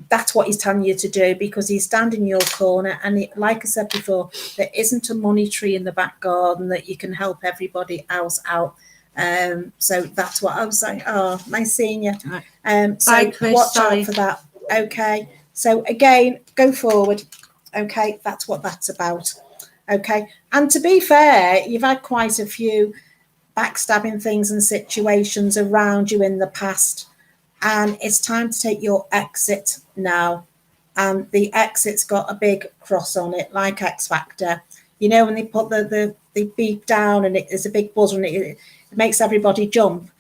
That's what he's telling you to do, because he's standing in your corner. And like I said before, there isn't a money tree in the back garden that you can help everybody else out. So that's what I was saying. Oh, nice seeing you. So Bye, Chris, watch sorry. out for that. Okay. So again, go forward. Okay. That's what that's about. Okay. And to be fair, you've had quite a few backstabbing things and situations around you in the past. And it's time to take your exit now. And the exit's got a big cross on it, like X Factor. When they put the beep down and there's a big buzzer and it makes everybody jump.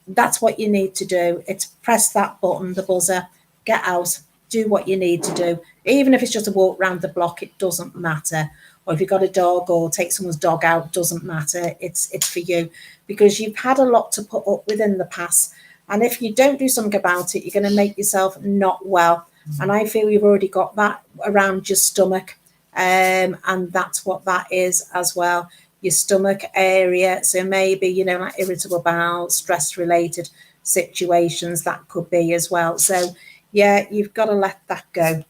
That's what you need to do. It's press that button, the buzzer, get out, do what you need to do. Even if it's just a walk around the block, it doesn't matter. Or if you've got a dog or take someone's dog out, doesn't matter. It's for you, because you've had a lot to put up with in the past. And if you don't do something about it, you're going to make yourself not well. And I feel you've already got that around your stomach. And that's what that is as well, your stomach area. So maybe, like irritable bowel, stress-related situations, that could be as well. So, yeah, you've got to let that go,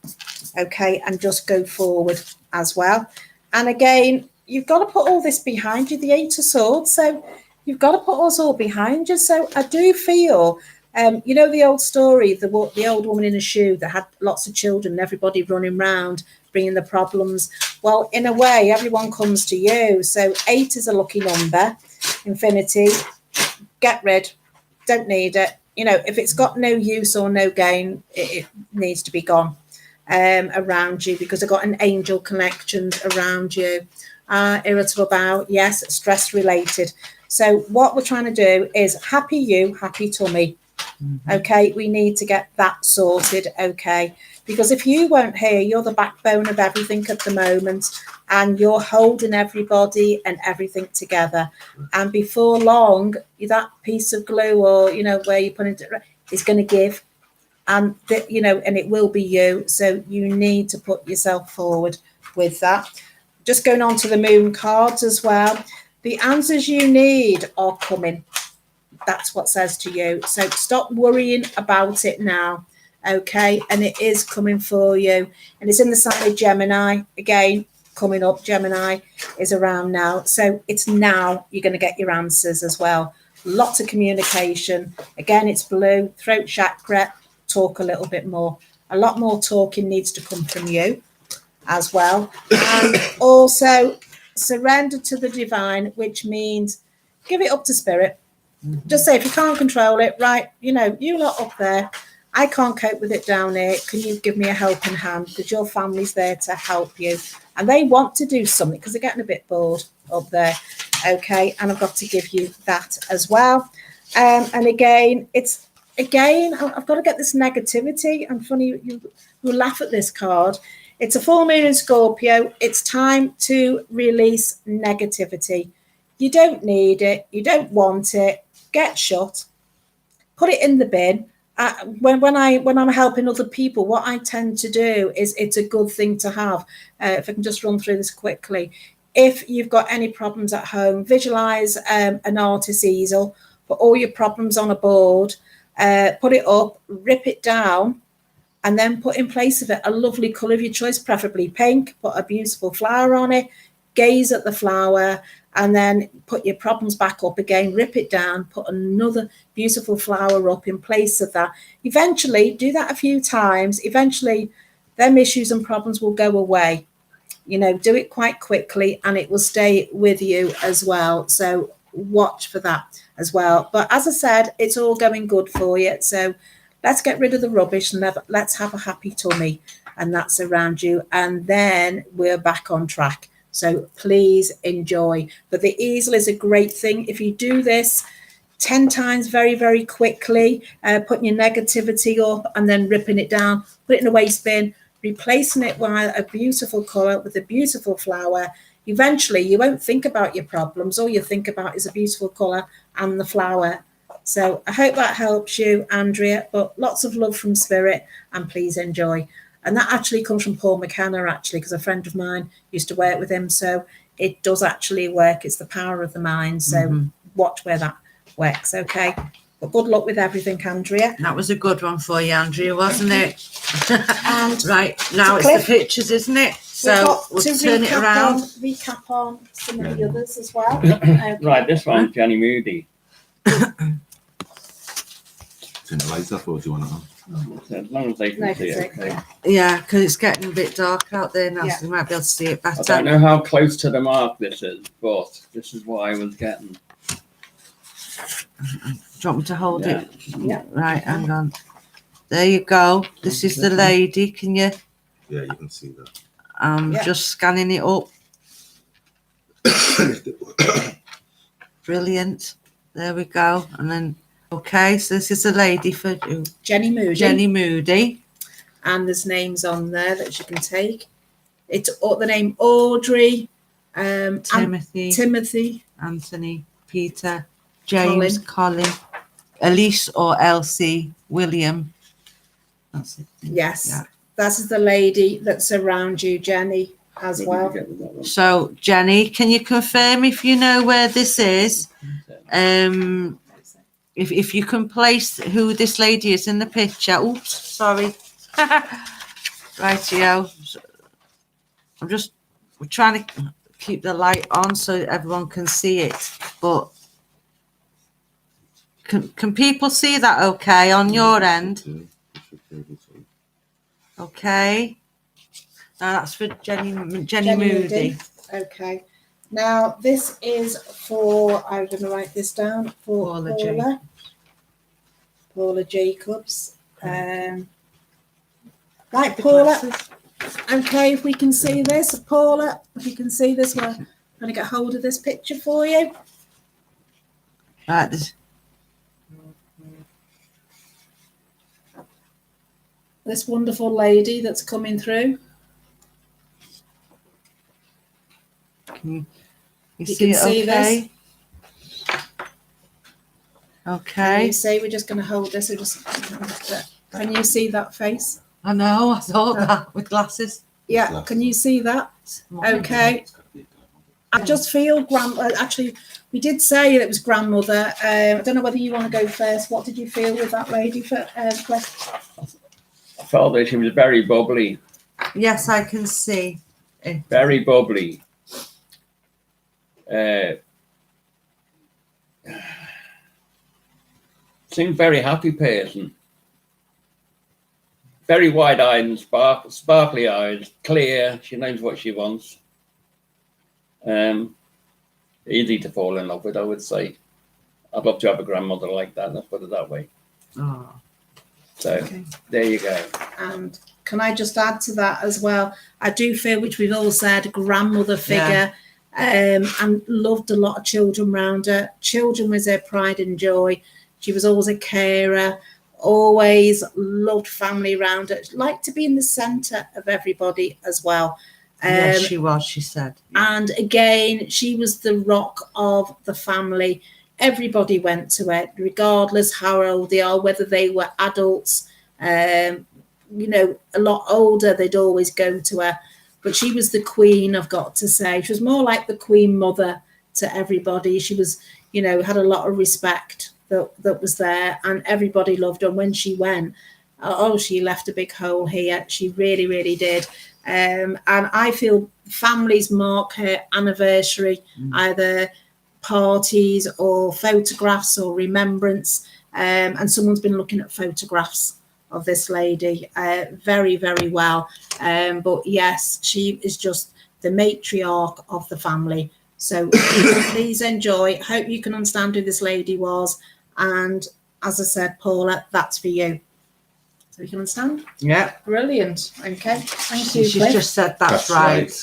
okay, and just go forward as well. And again, you've got to put all this behind you, the Eight of Swords. So you've got to put us all behind you. So I do feel, the old story, the old woman in a shoe that had lots of children and everybody running around, bringing the problems. Well, in a way, everyone comes to you. So 8 is a lucky number. Infinity, get rid, don't need it. If it's got no use or no gain, it needs to be gone around you, because I've got an angel connection around you. Irritable bowel, yes, stress related. So what we're trying to do is happy you, happy tummy. Okay, we need to get that sorted. Okay, because if you weren't here, you're the backbone of everything at the moment, and you're holding everybody and everything together. And before long, that piece of glue, or where you put it, is going to give, and and it will be you. So you need to put yourself forward with that. Just going on to the moon cards as well. The answers you need are coming. That's what says to you. So stop worrying about it now. Okay, and it is coming for you, and it's in the sign of Gemini again. Coming up, Gemini is around now, so it's now you're going to get your answers as well. Lots of communication. Again, it's blue, throat chakra. Talk a little bit more. A lot more talking needs to come from you as well, and also surrender to the divine, which means give it up to spirit. Just say, if you can't control it, right, you lot up there, I can't cope with it down here. Can you give me a helping hand? Because your family's there to help you. And they want to do something because they're getting a bit bored up there. Okay. And I've got to give you that as well. And again, I've got to get this negativity. I'm funny, you laugh at this card. It's a full moon in Scorpio. It's time to release negativity. You don't need it. You don't want it. Get shut. Put it in the bin. When I'm helping other people, what I tend to do is it's a good thing to have. If I can just run through this quickly. If you've got any problems at home, visualize an artist's easel, put all your problems on a board, put it up, rip it down, and then put in place of it a lovely colour of your choice, preferably pink, put a beautiful flower on it, gaze at the flower, and then put your problems back up again, rip it down, put another beautiful flower up in place of that. Eventually, do that a few times. Eventually, them issues and problems will go away. Do it quite quickly and it will stay with you as well. So watch for that as well. But as I said, it's all going good for you. So let's get rid of the rubbish and let's have a happy tummy. And that's around you. And then we're back on track. So please enjoy. But the easel is a great thing. If you do this 10 times very, very quickly, putting your negativity up and then ripping it down, put it in a waste bin, replacing it with a beautiful colour with a beautiful flower. Eventually, you won't think about your problems. All you think about is a beautiful colour and the flower. So I hope that helps you, Andrea. But lots of love from Spirit and please enjoy. And that actually comes from Paul McKenna, actually, because a friend of mine used to work with him. So it does actually work. It's the power of the mind. So watch where that works, okay? But good luck with everything, Andrea. That was a good one for you, Andrea, wasn't it? And right, now it's Cliff, the pictures, isn't it? So we'll turn it around. Recap on some of the others as well. Right, this one's Jenny Moody. Turn the lights off, or do you want to on? As long as they can see it. Okay. Yeah, because it's getting a bit dark out there now, so you might be able to see it I better. don't know how close to the mark this is, but this is what I was getting. Do you want me to hold it? Yeah. Right, hang on. There you go. This is the lady. Can you? Yeah, you can see that. Just scanning it up. Brilliant. There we go. And then, okay, so this is a lady for Jenny Moody. Jenny Moody. And there's names on there that you can take. It's the name Audrey, Timothy, Anthony, Peter, James, Colin, Elise or Elsie, William. That's it. Yes. Yeah. That is the lady that's around you, Jenny, as well. So, Jenny, can you confirm if you know where this is? If you can place who this lady is in the picture. Oops, sorry. Rightio. We're trying to keep the light on so everyone can see it. But can people see that okay on your end? Okay. Now that's for Jenny Moody. Okay. Now this is for, I'm going to write this down, for Paula Jacobs. Right, Paula. Okay, if we can see this, Paula, if you can see this, we're going to get hold of this picture for you. Right. This wonderful lady that's coming through. You You see can it see okay? Can Okay. you see, we're just going to hold this. Can you see that face? I know, I thought that with glasses. Yeah, can you see that? Okay. I just feel actually, we did say it was grandmother. I don't know whether you want to go first. What did you feel with that lady for Cliff? I felt that she was very bubbly, Yes, I can see. very bubbly. Seemed very happy person. Very wide-eyed and sparkly eyes, clear. She knows what she wants. Easy to fall in love with, I would say. I'd love to have a grandmother like that. Let's put it that way. Oh. So Okay. there you go. And can I just add to that as well? I do feel, which we've all said, grandmother figure, and loved a lot of children around her. Children was her pride and joy. She was always a carer, always loved family around her. Liked to be in the centre of everybody as well. Yes, she was, she said. And again, she was the rock of the family. Everybody went to her, regardless how old they are, whether they were adults, a lot older, they'd always go to her. But she was the queen, I've got to say. She was more like the queen mother to everybody. She was, had a lot of respect that was there, and everybody loved her. And when she went, she left a big hole here. She really, really did. And I feel families mark her anniversary, either parties or photographs or remembrance. And someone's been looking at photographs of this lady very, very well. But yes, she is just the matriarch of the family. So please enjoy. Hope you can understand who this lady was. And as I said, Paula, that's for you. So you can understand? Yeah. Brilliant. Okay. Thank you. She's Cliff. just said that's right.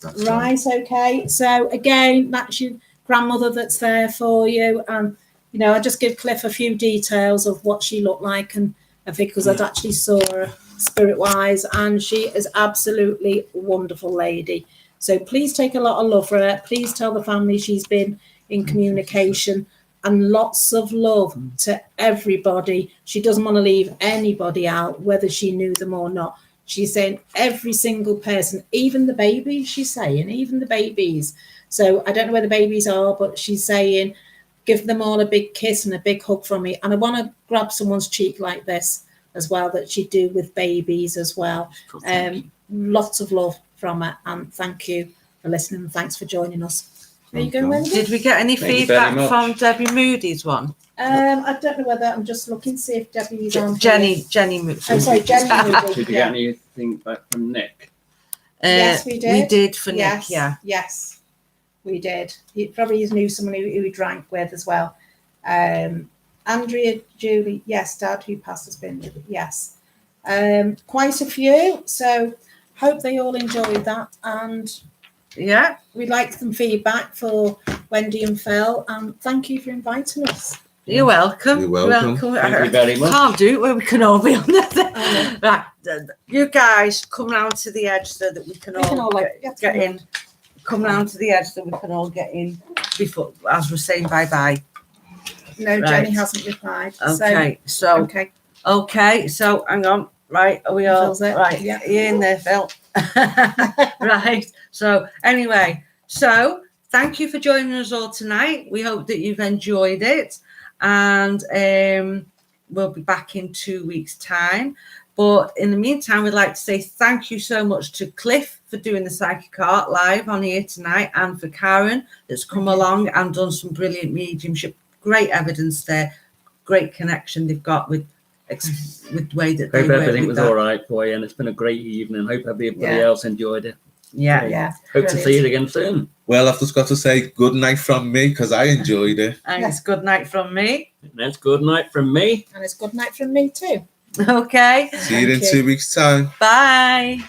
That's Right. Okay. So again, that's your grandmother that's there for you. And, I just give Cliff a few details of what she looked like. And because I'd actually saw her spirit wise, and she is absolutely wonderful lady. So please take a lot of love for her. Please tell the family she's been in communication, and lots of love to everybody. She doesn't want to leave anybody out, whether she knew them or not. She's saying every single person, even the babies, she's saying, even the babies. So I don't know where the babies are, but she's saying, give them all a big kiss and a big hug from me. And I want to grab someone's cheek like this as well, that she'd do with babies as well. Lots of love from her. And thank you for listening. And thanks for joining us. There you go, Wendy. Did we get any Thank you feedback very from Debbie Moody's one? I don't know whether, I'm just looking to see if Debbie's on. Jenny Moody. Oh, sorry, Jenny Moody. Did you get anything back from Nick? Yes, we did. We did for Yes, Nick, yeah. Yes, we did. He probably knew someone who he drank with as well. Andrea, Julie, yes, Dad, who passed has been, yes. Quite a few, so hope they all enjoyed that. And Yeah. we'd like some feedback for Wendy and Phil. And thank you for inviting us. You're welcome. You're welcome. Thank you very much. Can't do it where we can all be on there. I Right, you guys come round to the edge so that we can all get in. Come round to the edge so we can all get in before, as we're saying bye-bye. No, Right. Jenny hasn't replied. Okay, so hang on. Right, are we all Phil's there. right? Yeah. You in there, Phil? Right. So anyway, thank you for joining us all tonight. We hope that you've enjoyed it, and we'll be back in 2 weeks' time. But in the meantime, we'd like to say thank you so much to Cliff for doing the Psychic Art live on here tonight, and for Karen that's come along and done some brilliant mediumship. Great evidence there. Great connection they've got with the way that they Hope work everything with was that. all right for you, and it's been a great evening. Hope everybody Yeah. else enjoyed it. Yeah. Yeah. Hope to see you again soon. Well, I've just got to say good night from me because I enjoyed it. And it's good night from me. That's good night from me. And it's good night from me too. Okay. See you in Thank you. 2 weeks' time. Bye.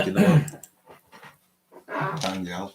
You know what? Danielle.